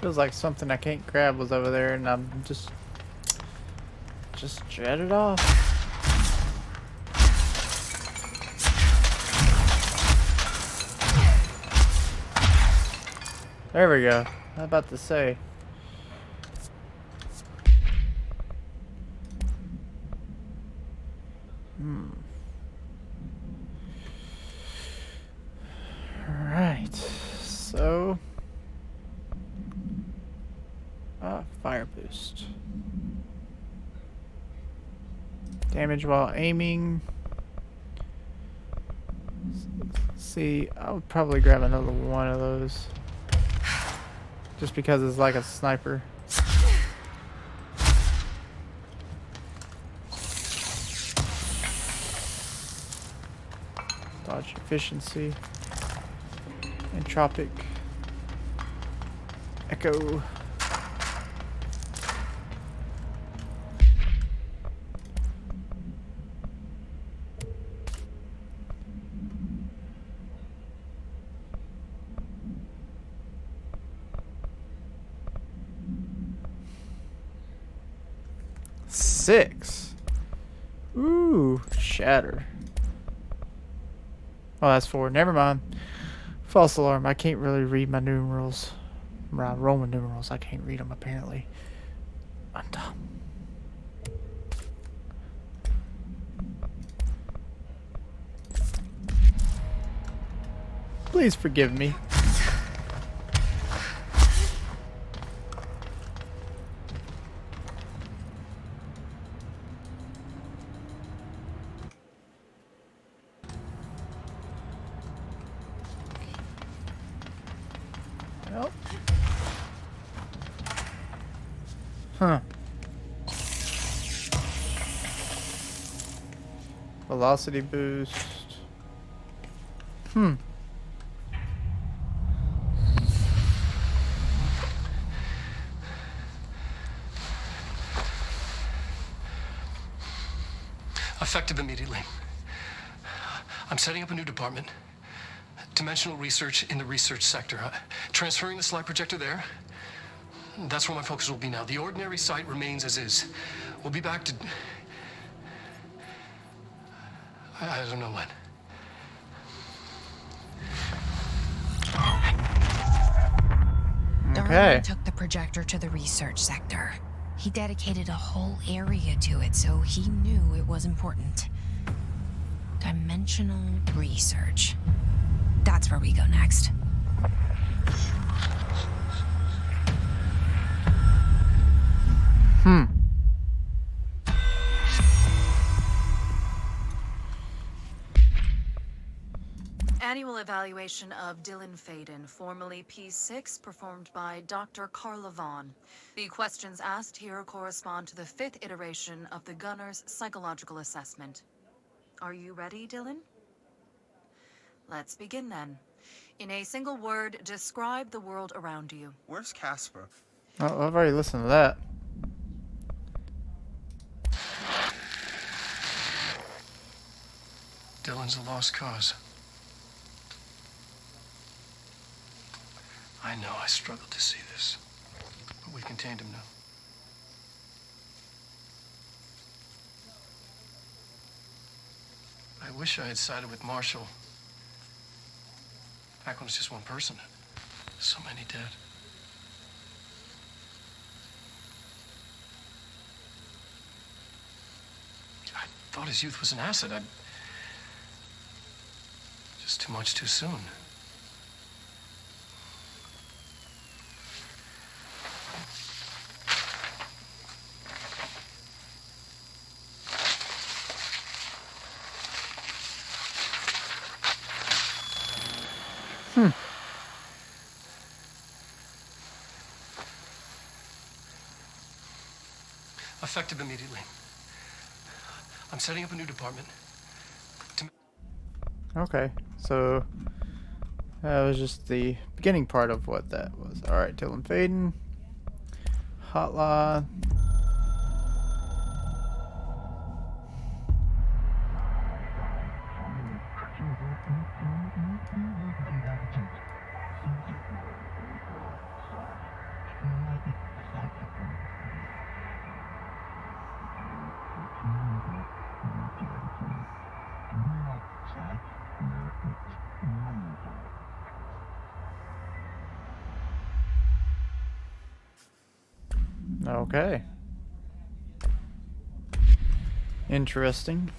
Feels like something I can't grab was over there, and I'm just jetted off. There we go. I'm about to say. Alright. So fire boost. Damage while aiming. See, I would probably grab another one of those. Just because it's like a sniper. Dodge efficiency. Entropic. Echo. Six. Ooh, shatter. Oh, that's 4. Never mind. False alarm. I can't really read my numerals. My Roman numerals. I can't read them apparently. I'm dumb. Please forgive me. Nope. Huh. Velocity boost.
Effective immediately. I'm setting up a new department. Dimensional research in the research sector. Transferring the slide projector there. That's where my focus will be now. The ordinary site remains as is. We'll be back to... I don't know when.
Okay.
Darwin took the projector to the research sector. He dedicated a whole area to it, so he knew it was important. Dimensional research. That's where we go next.
Annual evaluation of Dylan Faden, formerly P6, performed by Dr. Carla Vaughn. The questions asked here correspond to the 5th iteration of the Gunner's psychological assessment. Are you ready, Dylan? Let's begin then. In a single word, describe the world around you.
Where's Casper?
Oh, I've already listened to that.
Dylan's a lost cause. I know I struggled to see this, but we contained him now. I wish I had sided with Marshall. Back when it was just one person. So many dead. I thought his youth was an asset. Just too much too soon. Effective immediately. I'm setting up a new department.
Okay, so that was just the beginning part of what that was. Alright, Dylan Faden. Hotline. Okay. Interesting.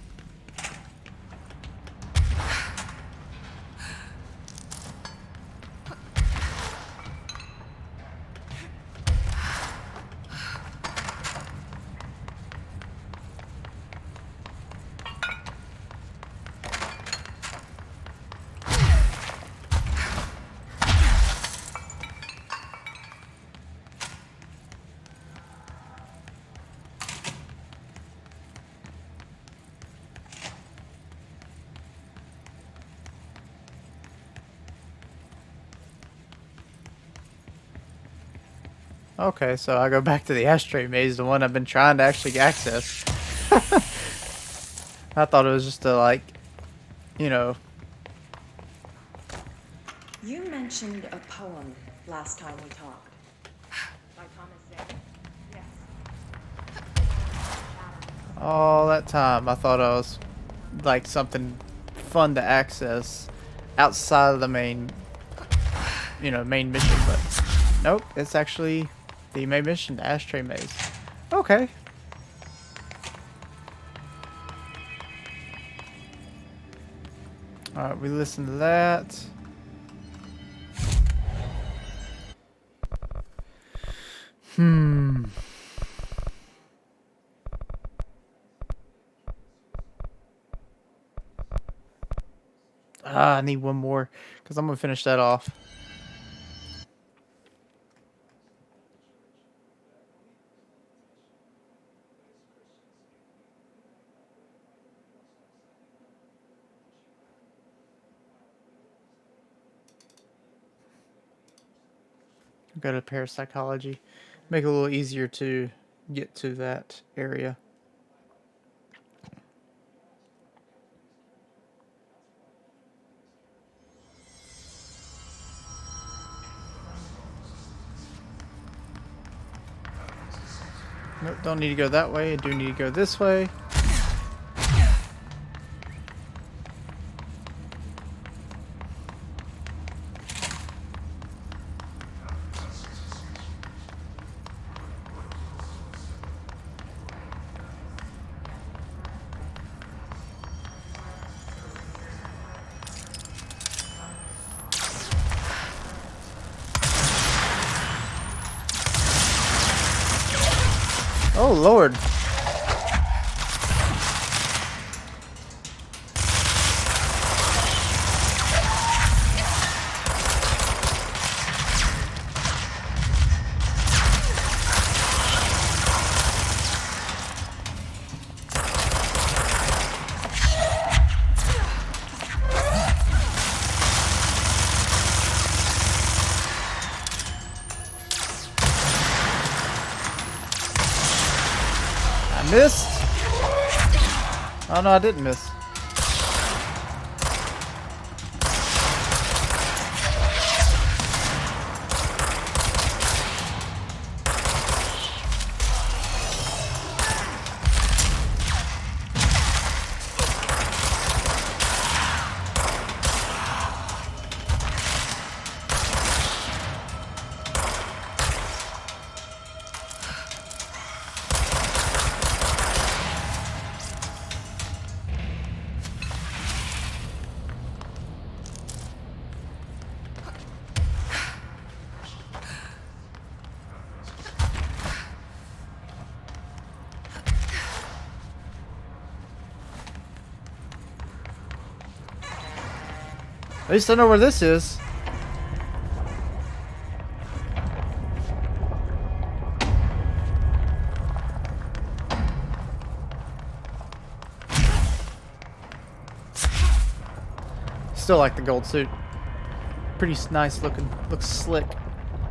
Okay, so I go back to the ashtray maze, the one I've been trying to actually access. I thought it was just a, like, you know.
You mentioned a poem last time we talked. By Thomas Zane. Yes.
All that time I thought I was like something fun to access outside of the main, main mission, but nope, it's actually the main mission, the ashtray maze. Okay. Alright, we listen to that. I need one more, because I'm going to finish that off. Go to parapsychology. Make it a little easier to get to that area. Nope, don't need to go that way. I do need to go this way. Oh, Lord. Missed? Oh no, I didn't miss. At least I know where this is. Still like the gold suit. Pretty nice looking. Looks slick,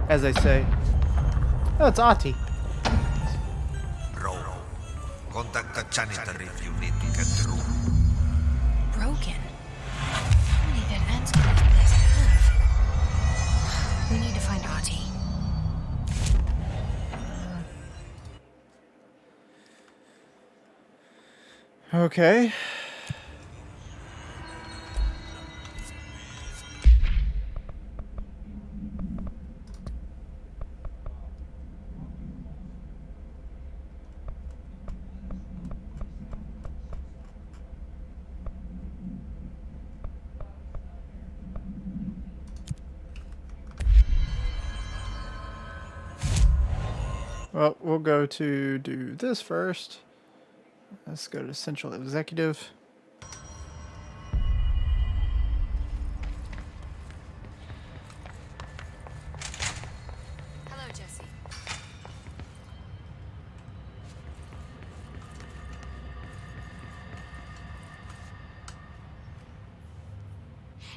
as they say. Oh, it's Ahti.
Row. Contact the janitor if you need to get through.
Broken. How many dead ends could this place have? We need to find Ahti.
Okay. Well, we'll go to do this first. Let's go to Central Executive.
Hello, Jesse.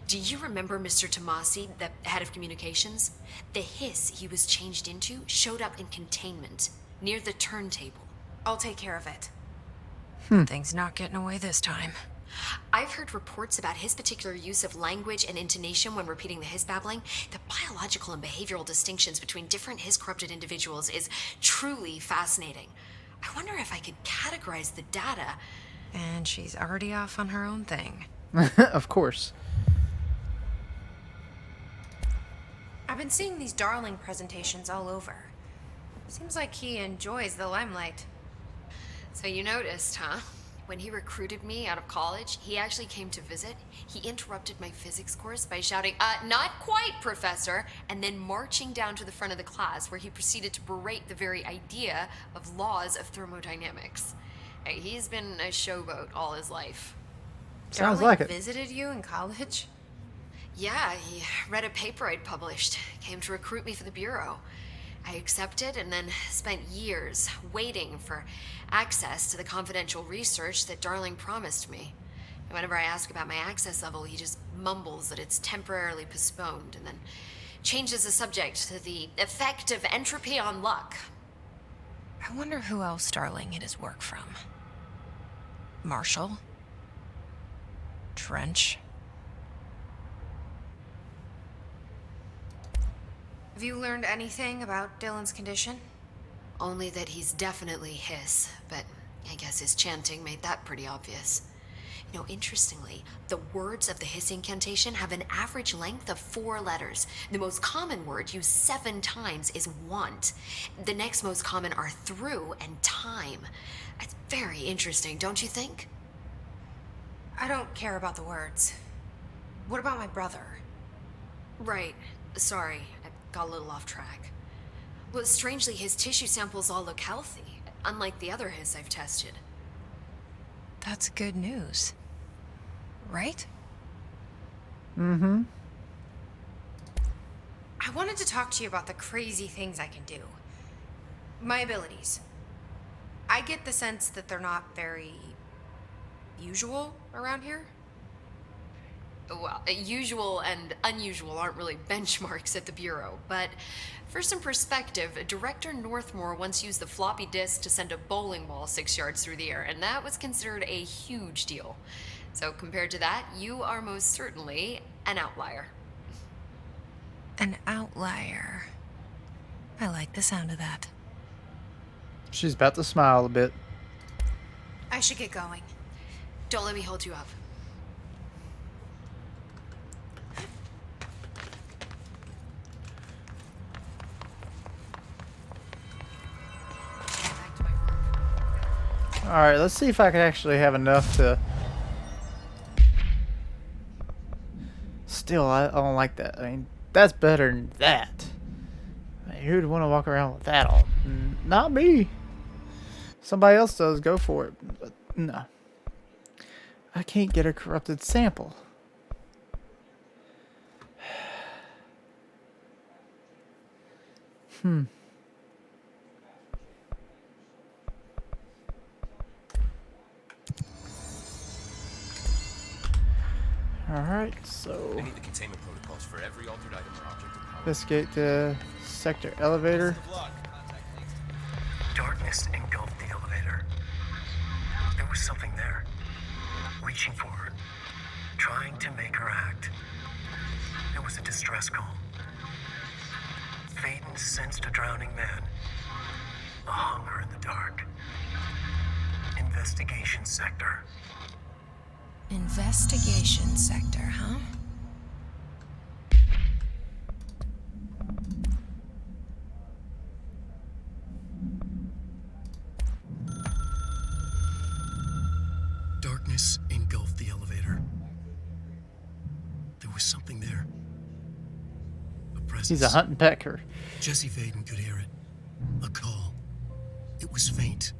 Do you remember Mr. Tomasi, the head of communications? The hiss he was changed into showed up in containment, near the turntable.
I'll take care of it. Things not getting away this time.
I've heard reports about his particular use of language and intonation when repeating the hiss babbling. The biological and behavioral distinctions between different hiss-corrupted individuals is truly fascinating. I wonder if I could categorize the data.
And she's already off on her own thing.
Of course.
I've been seeing these Darling presentations all over. Seems like he enjoys the limelight.
So you noticed, huh? When he recruited me out of college, he actually came to visit. He interrupted my physics course by shouting, "Not quite, Professor," and then marching down to the front of the class where he proceeded to berate the very idea of laws of thermodynamics. He's been a showboat all his life.
Sounds
Darling
like it.
visited you in college?
Yeah, he read a paper I'd published, came to recruit me for the Bureau. I accepted and then spent years waiting for access to the confidential research that Darling promised me. And whenever I ask about my access level, he just mumbles that it's temporarily postponed and then changes the subject to the effect of entropy on luck.
I wonder who else Darling had his work from. Marshall? Trench? Have you learned anything about Dylan's condition?
Only that he's definitely hiss, but I guess his chanting made that pretty obvious. You know, interestingly, the words of the hiss incantation have an average length of 4 letters. The most common word used 7 times is want. The next most common are through and time. It's very interesting, don't you think?
I don't care about the words. What about my brother?
Right. Sorry, I got a little off track. Well, strangely, his tissue samples all look healthy, unlike the other hiss I've tested.
That's good news. Right?
Mm-hmm.
I wanted to talk to you about the crazy things I can do. My abilities. I get the sense that they're not very usual around here.
Well, usual and unusual aren't really benchmarks at the Bureau, but for some perspective, Director Northmore once used the floppy disk to send a bowling ball 6 yards through the air, and that was considered a huge deal. So compared to that, you are most certainly an outlier.
An outlier. I like the sound of that.
She's about to smile a bit.
I should get going.
Don't let me hold you up.
Alright, let's see if I can actually have enough to... Still, I don't like that. I mean, that's better than that. I mean, who'd want to walk around with that on? Not me. Somebody else does, go for it. But no. I can't get a corrupted sample. Alright, so
I need the containment protocols for every altered item or object in power.
investigate the sector elevator.
Darkness engulfed the elevator. There was something there, reaching for her, trying to make her act. It was a distress call. Faden sensed a drowning man, a hunger in the dark. Investigation sector.
Investigation sector, huh?
Darkness engulfed the elevator. There was something there. A presence.
He's a hunting pecker.
Jesse Faden could hear it. A call. It was faint,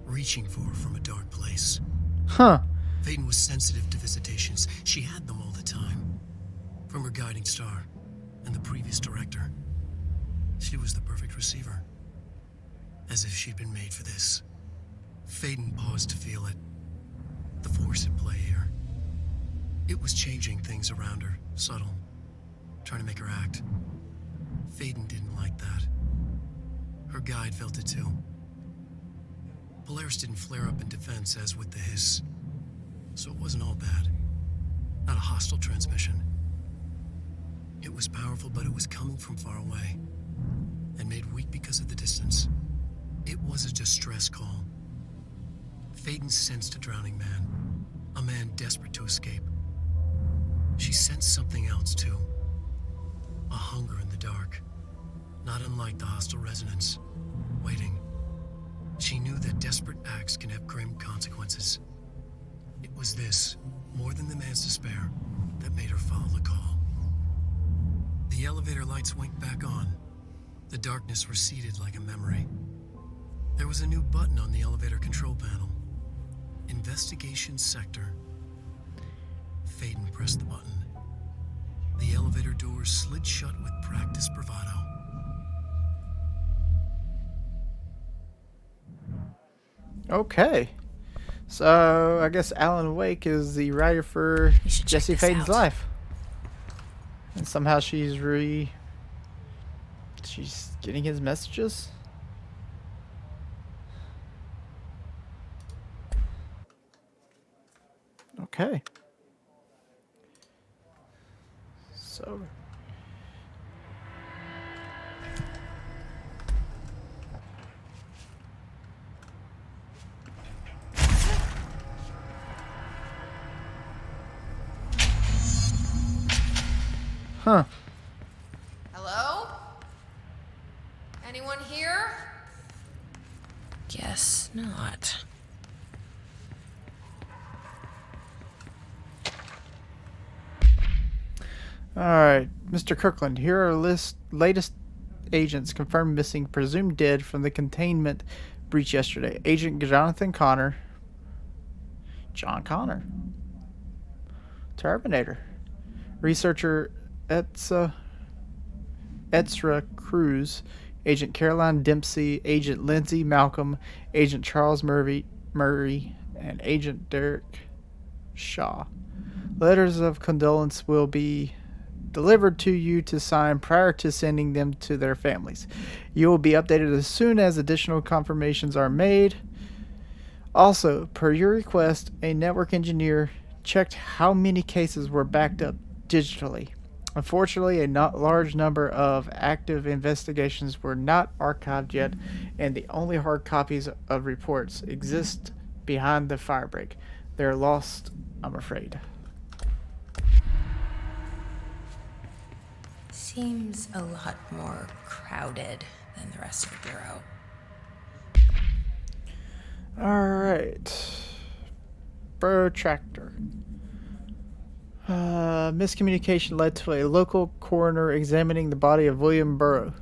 reaching for her from a dark place.
Huh.
Faden was sensitive to visitations. She had them all the time. From her guiding star and the previous director. She was the perfect receiver. As if she'd been made for this. Faden paused to feel it. The force at play here. It was changing things around her, subtle. Trying to make her act. Faden didn't like that. Her guide felt it too. Polaris didn't flare up in defense as with the hiss. So it wasn't all bad. Not a hostile transmission. It was powerful, but it was coming from far away. And made weak because of the distance. It was a distress call. Faden sensed a drowning man. A man desperate to escape. She sensed something else, too. A hunger in the dark. Not unlike the hostile resonance. Waiting. She knew that desperate acts can have grim consequences. It was this, more than the man's despair, that made her follow the call. The elevator lights winked back on. The darkness receded like a memory. There was a new button on the elevator control panel. Investigation sector. Faden pressed the button. The elevator doors slid shut with practiced bravado.
Okay. So, I guess Alan Wake is the writer for Jesse Faden's life. And somehow she's getting his messages. Okay. So... Huh.
Hello? Anyone here? Guess not.
Alright, Mr. Kirkland, here are latest agents confirmed missing, presumed dead from the containment breach yesterday. Agent Jonathan Connor. John Connor. Terminator. Researcher Etzra Cruz. Agent Caroline Dempsey. Agent Lindsay Malcolm. Agent Charles Murray. And Agent Derek Shaw. Letters of condolence will be delivered to you to sign prior to sending them to their families. You will be updated as soon as additional confirmations are made. Also, per your request, a network engineer checked how many cases were backed up digitally. Unfortunately, a not large number of active investigations were not archived yet, and the only hard copies of reports exist behind the firebreak. They're lost, I'm afraid.
Seems a lot more crowded than the rest of the Bureau.
Alright. Protractor. Miscommunication led to a local coroner examining the body of William Burrow.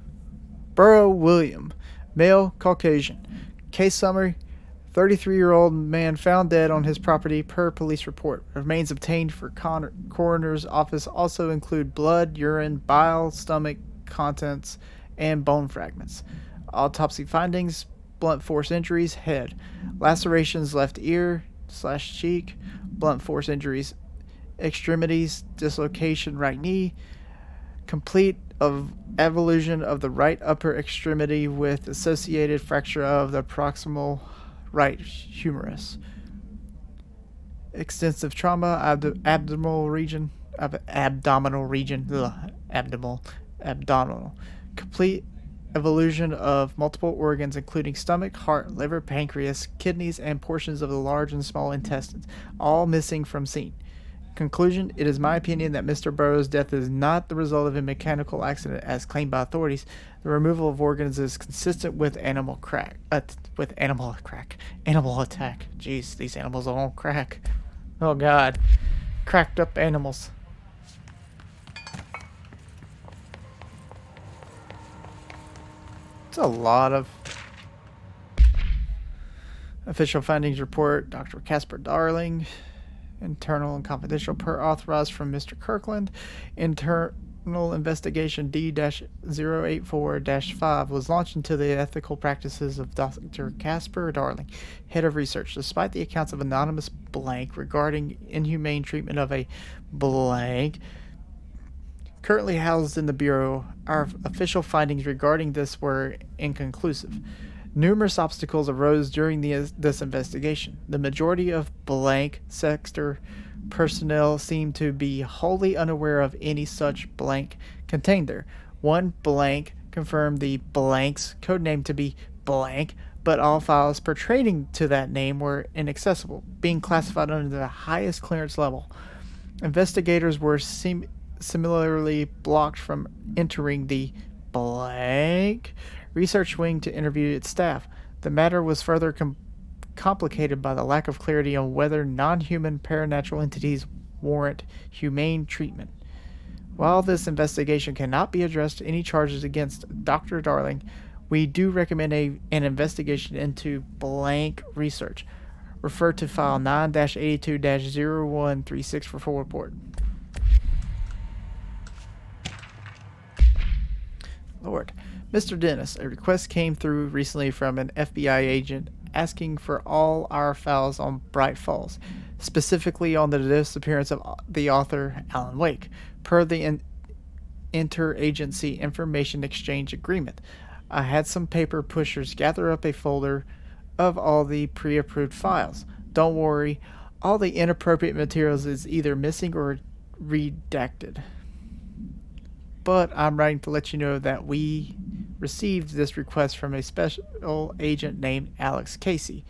Burrow William, male, Caucasian. Case summary: 33-year-old man found dead on his property per police report. Remains obtained for coroner's office also include blood, urine, bile, stomach contents, and bone fragments. Autopsy findings: blunt force injuries, head. Lacerations, left ear/cheek. Blunt force injuries, extremities, dislocation, right knee. Complete of avulsion of the right upper extremity with associated fracture of the proximal right humerus. Extensive trauma, abdominal region. Abdominal. Complete evolution of multiple organs, including stomach, heart, liver, pancreas, kidneys, and portions of the large and small intestines, all missing from scene. Conclusion: it is my opinion that Mr. Burroughs' death is not the result of a mechanical accident as claimed by authorities. The removal of organs is consistent with animal attack. Jeez, these animals are on crack. Oh God, cracked up animals. It's a lot of official findings report. Dr. Casper Darling. Internal and confidential per authorized from Mr. Kirkland. Internal investigation D-084-5 was launched into the ethical practices of Dr. Casper Darling, head of research. Despite the accounts of anonymous blank regarding inhumane treatment of a blank currently housed in the Bureau, our official findings regarding this were inconclusive. Numerous obstacles arose during this investigation. The majority of blank sector personnel seemed to be wholly unaware of any such blank contained there. One blank confirmed the blank's codename to be blank, but all files pertaining to that name were inaccessible, being classified under the highest clearance level. Investigators were similarly blocked from entering the blank research wing to interview its staff. The matter was further complicated by the lack of clarity on whether non-human paranatural entities warrant humane treatment. While this investigation cannot be addressed any charges against Dr. Darling, we do recommend an investigation into blank research. Refer to file 9-82-0136 for full report. Lord. Mr. Dennis, a request came through recently from an FBI agent asking for all our files on Bright Falls, specifically on the disappearance of the author Alan Wake, per the Interagency Information Exchange Agreement. I had some paper pushers gather up a folder of all the pre-approved files. Don't worry, all the inappropriate materials is either missing or redacted. But I'm writing to let you know that we received this request from a special agent named Alex Casey.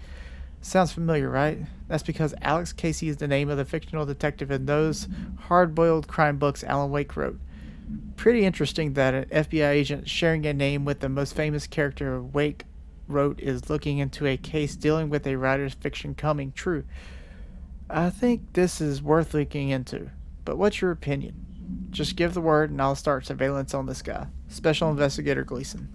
Sounds familiar, right? That's because Alex Casey is the name of the fictional detective in those hard-boiled crime books Alan Wake wrote. Pretty interesting that an FBI agent sharing a name with the most famous character Wake wrote is looking into a case dealing with a writer's fiction coming true. I think this is worth looking into, but what's your opinion? Just give the word and I'll start surveillance on this guy. Special Investigator Gleason.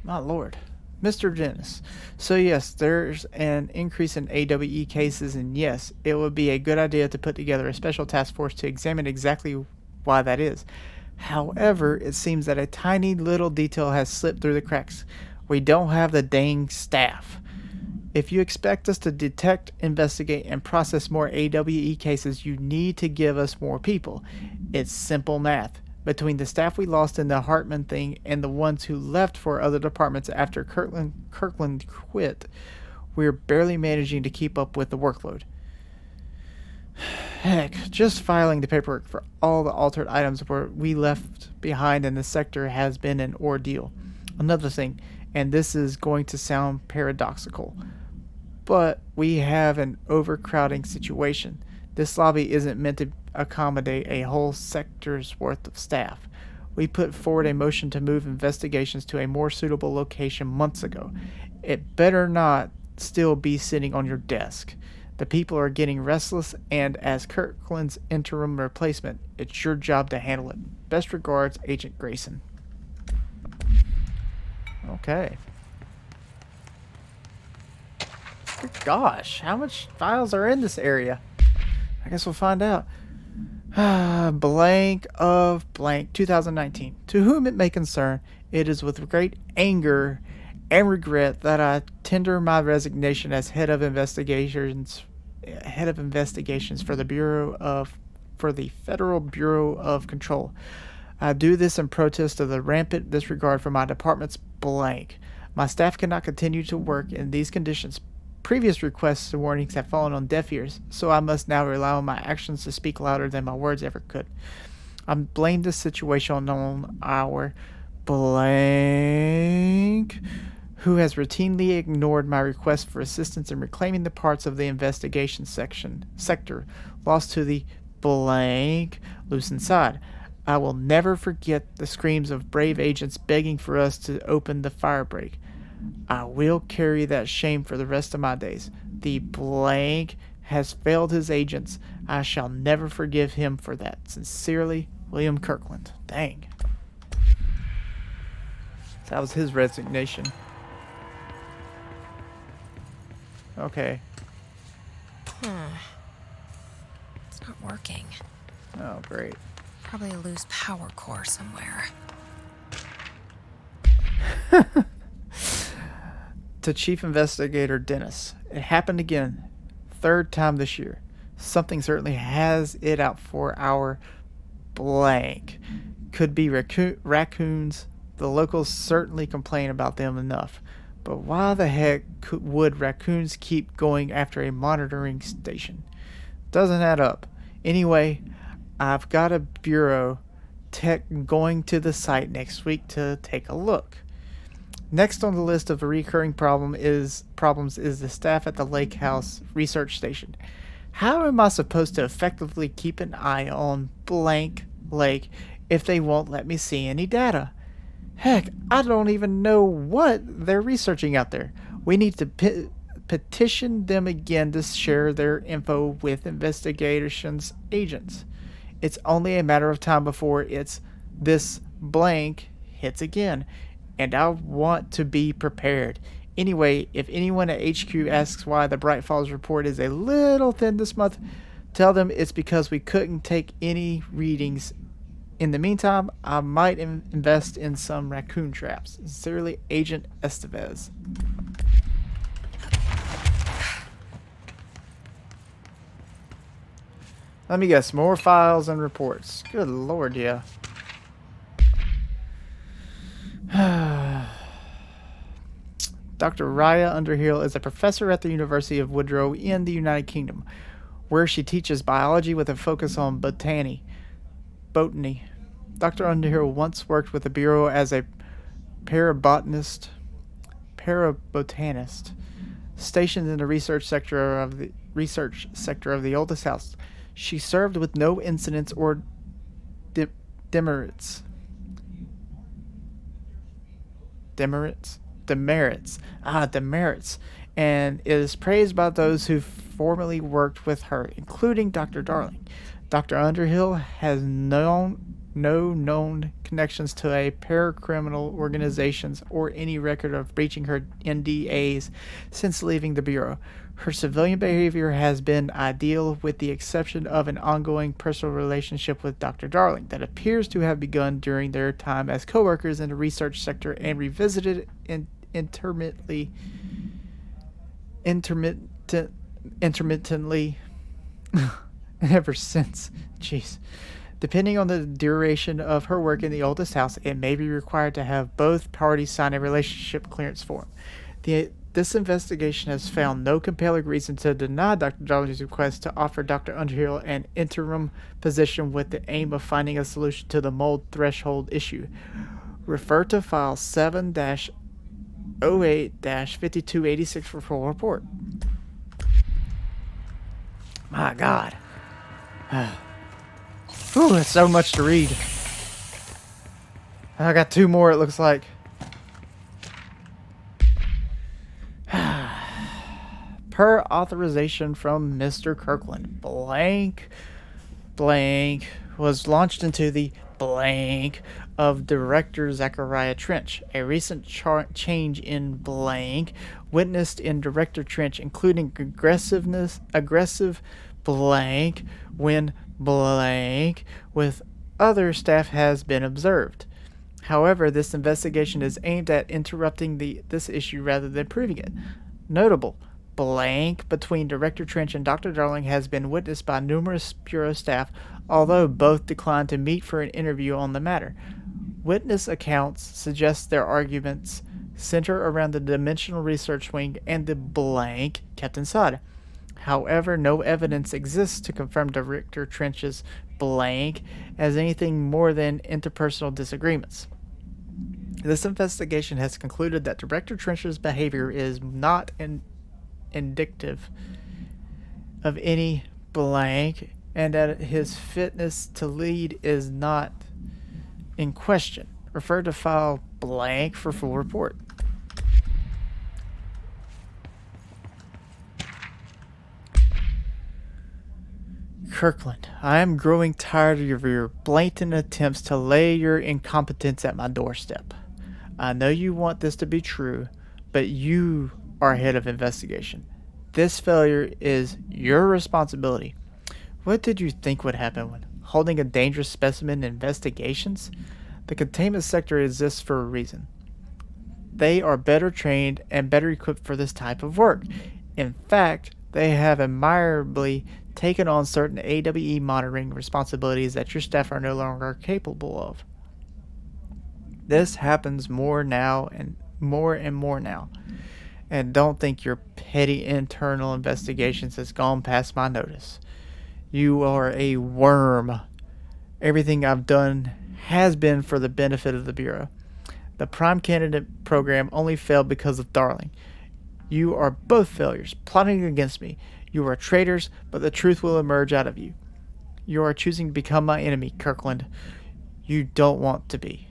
My lord. Mr. Dennis. So yes, there's an increase in AWE cases, and yes, it would be a good idea to put together a special task force to examine exactly why that is. However, it seems that a tiny little detail has slipped through the cracks. We don't have the dang staff. If you expect us to detect, investigate, and process more AWE cases, you need to give us more people. It's simple math. Between the staff we lost in the Hartman thing and the ones who left for other departments after Kirkland quit, we're barely managing to keep up with the workload. Heck, just filing the paperwork for all the altered items we left behind in the sector has been an ordeal. Another thing, and this is going to sound paradoxical, but we have an overcrowding situation. This lobby isn't meant to accommodate a whole sector's worth of staff. We put forward a motion to move investigations to a more suitable location months ago. It better not still be sitting on your desk. The people are getting restless, and as Kirkland's interim replacement, it's your job to handle it. Best regards, Agent Grayson. Okay. Gosh, how much files are in this area? I guess we'll find out. Blank of blank 2019. To whom it may concern, it is with great anger and regret that I tender my resignation as head of investigations for the Federal Bureau of Control. I do this in protest of the rampant disregard for my department's blank. My staff cannot continue to work in these conditions. Previous requests and warnings have fallen on deaf ears, so I must now rely on my actions to speak louder than my words ever could. I blame this situation on our blank, who has routinely ignored my request for assistance in reclaiming the parts of the investigation sector lost to the blank loose inside. I will never forget the screams of brave agents begging for us to open the fire break. I will carry that shame for the rest of my days. The blank has failed his agents. I shall never forgive him for that. Sincerely, William Kirkland. Dang. That was his resignation. Okay.
It's not working.
Oh, great.
Probably a loose power core somewhere.
To Chief Investigator Dennis. It happened again. Third time this year. Something certainly has it out for our blank. Could be raccoons. The locals certainly complain about them enough. But why the heck would raccoons keep going after a monitoring station? Doesn't add up. Anyway, I've got a bureau tech going to the site next week to take a look. Next on the list of recurring problems is the staff at the Lake House Research Station. How am I supposed to effectively keep an eye on blank lake if they won't let me see any data? Heck, I don't even know what they're researching out there. We need to petition them again to share their info with investigations agents. It's only a matter of time before this blank hits again. And I want to be prepared. Anyway, if anyone at HQ asks why the Bright Falls report is a little thin this month, tell them it's because we couldn't take any readings. In the meantime, I might invest in some raccoon traps. Sincerely, Agent Estevez. Let me guess, more files and reports. Good lord, yeah. Dr. Raya Underhill is a professor at the University of Woodrow in the United Kingdom, where she teaches biology with a focus on botany. Dr. Underhill once worked with the Bureau as a parabotanist, stationed in the research sector of the oldest house. She served with no incidents or demerits, and is praised by those who formerly worked with her, including Dr. Darling. Dr. Underhill has no known connections to a paracriminal organizations or any record of breaching her NDAs since leaving the Bureau. Her civilian behavior has been ideal with the exception of an ongoing personal relationship with Dr. Darling that appears to have begun during their time as co-workers in the research sector and revisited intermittently ever since. Jeez. Depending on the duration of her work in the oldest house, it may be required to have both parties sign a relationship clearance form. This investigation has found no compelling reason to deny Dr. Darling's request to offer Dr. Underhill an interim position with the aim of finding a solution to the mold threshold issue. Refer to file 7-08-5286 for full report. My God. Ooh, that's so much to read. I got two more, it looks like. Per authorization from Mr. Kirkland, blank was launched into the blank of director Zachariah Trench. A recent change in blank witnessed in director Trench, including aggressive blank when blank with other staff has been observed. However, this investigation is aimed at interrupting this issue rather than proving it. Notable blank between Director Trench and Dr. Darling has been witnessed by numerous Bureau staff, although both declined to meet for an interview on the matter. Witness accounts suggest their arguments center around the Dimensional Research Wing and the blank kept inside. However, no evidence exists to confirm Director Trench's blank as anything more than interpersonal disagreements. This investigation has concluded that Director Trench's behavior is not indicative of any blank and that his fitness to lead is not in question. Refer to file blank for full report. Kirkland, I am growing tired of your blatant attempts to lay your incompetence at my doorstep. I know you want this to be true, but you are head of investigation. This failure is your responsibility. What did you think would happen when holding a dangerous specimen in investigations? The containment sector exists for a reason. They are better trained and better equipped for this type of work. In fact, they have admirably taken on certain AWE monitoring responsibilities that your staff are no longer capable of. This happens more and more now. And don't think your petty internal investigations has gone past my notice. You are a worm. Everything I've done has been for the benefit of the Bureau. The Prime Candidate program only failed because of Darling. You are both failures, plotting against me. You are traitors, but the truth will emerge out of you. You are choosing to become my enemy, Kirkland. You don't want to be.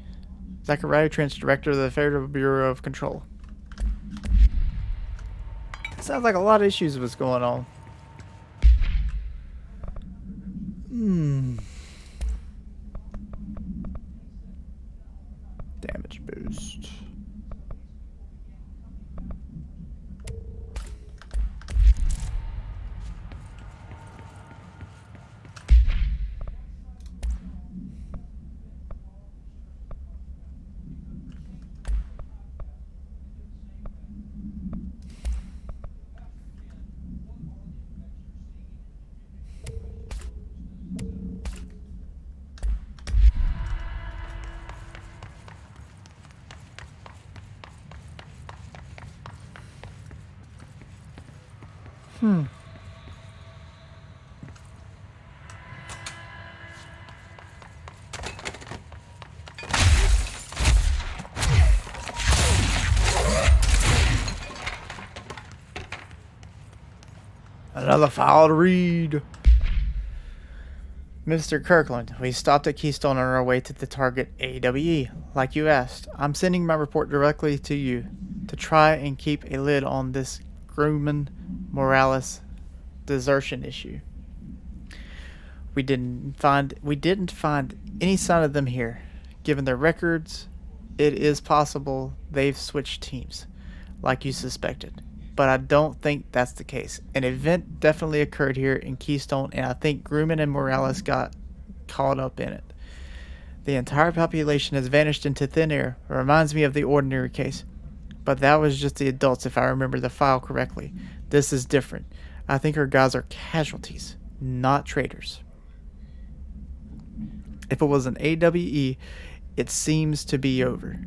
Zachariah Trench, Director of the Federal Bureau of Control. Sounds like a lot of issues was going on. Damage boost. Another file to read. Mr. Kirkland, we stopped at Keystone on our way to the target AWE, like you asked. I'm sending my report directly to you to try and keep a lid on this Grumman Morales desertion issue. We didn't find any sign of them here. Given their records, it is possible they've switched teams, like you suspected. But I don't think that's the case. An event definitely occurred here in Keystone, and I think Grumman and Morales got caught up in it. The entire population has vanished into thin air. It reminds me of the Ordinary case. But that was just the adults, if I remember the file correctly. This is different. I think our guys are casualties, not traitors. If it was an AWE, it seems to be over.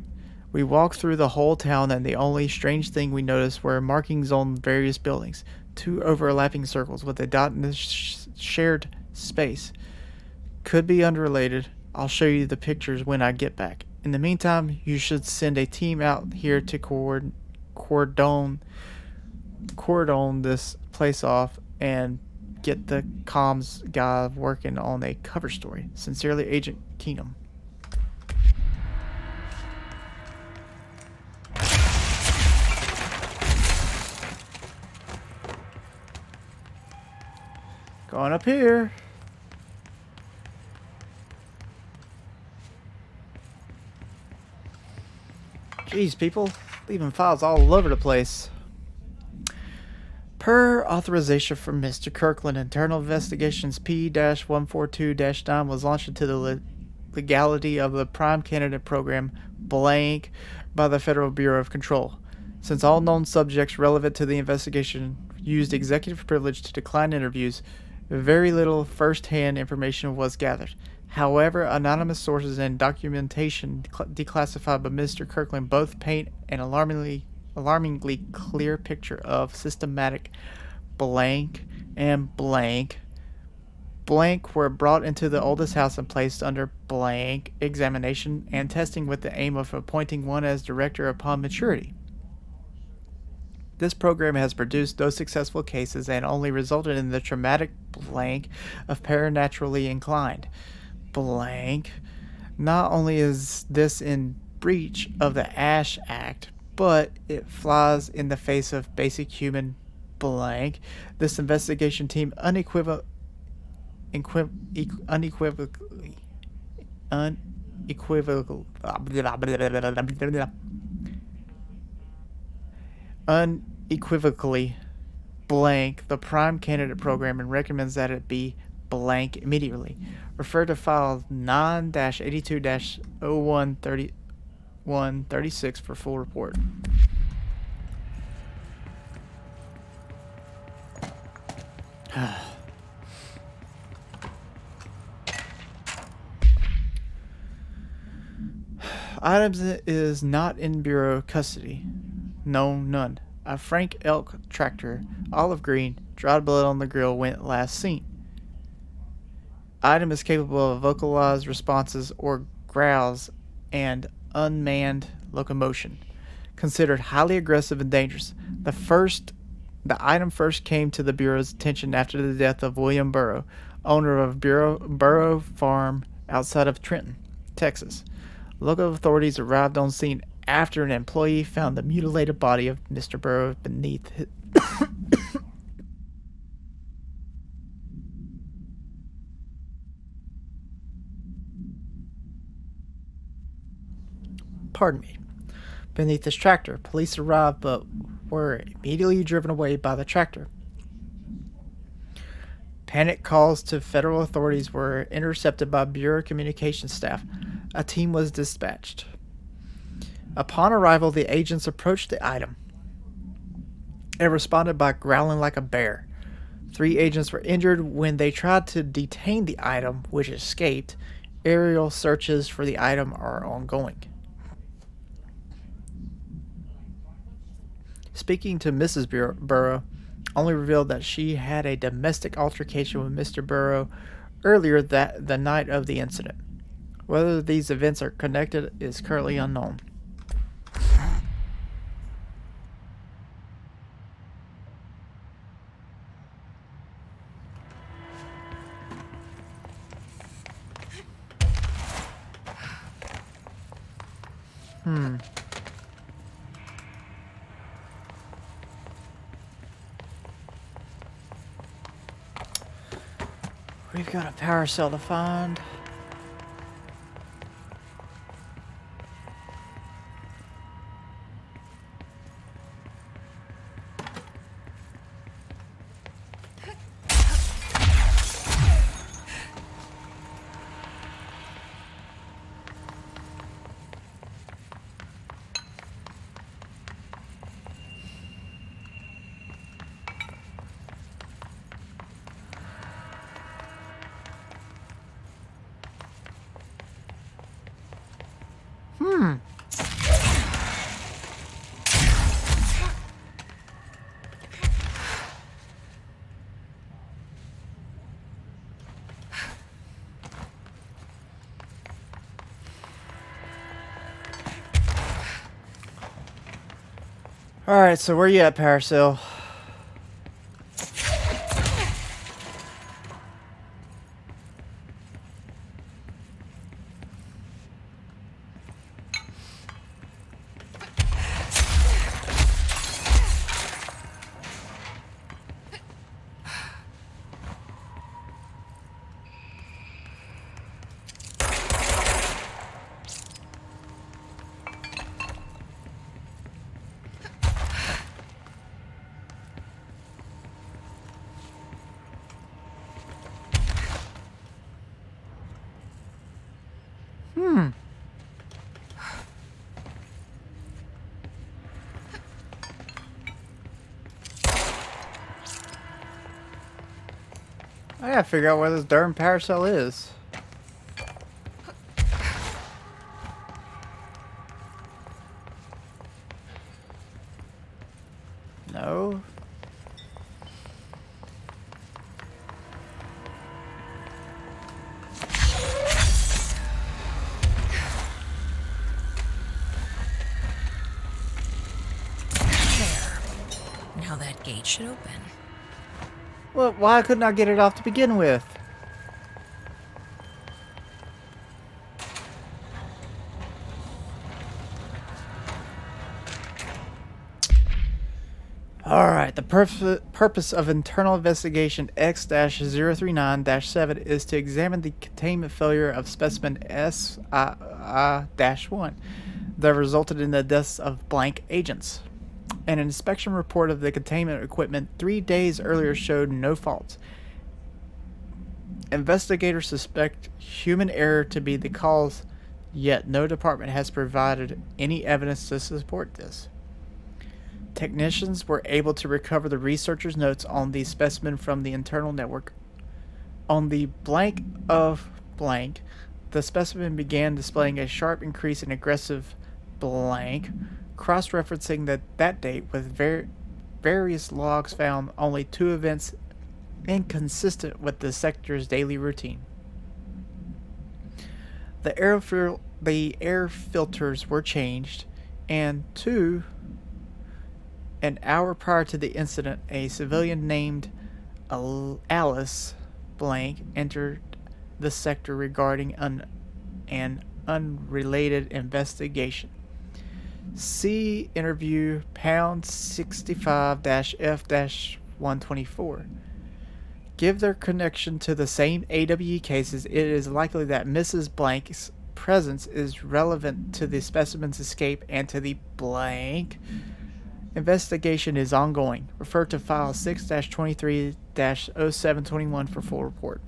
We walked through the whole town, and the only strange thing we noticed were markings on various buildings. 2 overlapping circles with a dot in the shared space. Could be unrelated. I'll show you the pictures when I get back. In the meantime, you should send a team out here to cordon this place off and get the comms guy working on a cover story. Sincerely, Agent Keenum. Going up here. Jeez, people. Leaving files all over the place. Per authorization from Mr. Kirkland, Internal Investigations P-142-9 was launched into the legality of the Prime Candidate Program blank by the Federal Bureau of Control. Since all known subjects relevant to the investigation used executive privilege to decline interviews, very little first-hand information was gathered. However, anonymous sources and documentation declassified by Mr. Kirkland both paint an alarmingly clear picture of systematic blank and blank were brought into the oldest house and placed under blank examination and testing with the aim of appointing one as director upon maturity. This program has produced no successful cases and only resulted in the traumatic blank of paranormally inclined blank. Not only is this in breach of the Ash Act, but it flies in the face of basic human blank. This investigation team unequivocally blank the Prime Candidate Program and recommends that it be blank immediately. Refer to file 9-82-01-3136 for full report. Adams is not in Bureau custody. No, none. A Frank Elk tractor, olive green, dried blood on the grill when last seen. Item is capable of vocalized responses or growls and unmanned locomotion. Considered highly aggressive and dangerous. The item first came to the Bureau's attention after the death of William Burrow, owner of Burrow Farm outside of Trenton, Texas. Local authorities arrived on scene after an employee found the mutilated body of Mr. Burrow beneath his beneath his tractor. Police arrived but were immediately driven away by the tractor. Panic calls to federal authorities were intercepted by Bureau communications staff. A team was dispatched. Upon arrival, the agents approached the item and responded by growling like a bear. 3 agents were injured when they tried to detain the item, which escaped. Aerial searches for the item are ongoing. Speaking to Mrs. Burrow, only revealed that she had a domestic altercation with Mr. Burrow earlier the night of the incident. Whether these events are connected is currently unknown. We've got a power cell to find. Alright, so where you at, Paracel? I gotta figure out where this darn power cell is. No.
Now that gate should open.
Well, why couldn't I get it off to begin with? Alright, the purpose of Internal Investigation X-039-7 is to examine the containment failure of specimen SI-1 that resulted in the deaths of blank agents. An inspection report of the containment equipment 3 days earlier showed no faults. Investigators suspect human error to be the cause, yet no department has provided any evidence to support this. Technicians were able to recover the researchers' notes on the specimen from the internal network. On the blank of blank, the specimen began displaying a sharp increase in aggressive blank, cross-referencing that date with various logs found only 2 events inconsistent with the sector's daily routine. The air filters were changed, and 2 an hour prior to the incident, a civilian named Alice Blank entered the sector regarding an unrelated investigation. See interview pound 65-F-124. Give their connection to the same AWE cases, it is likely that Mrs. Blank's presence is relevant to the specimen's escape and to the blank. Investigation is ongoing. Refer to file 6-23-0721 for full report.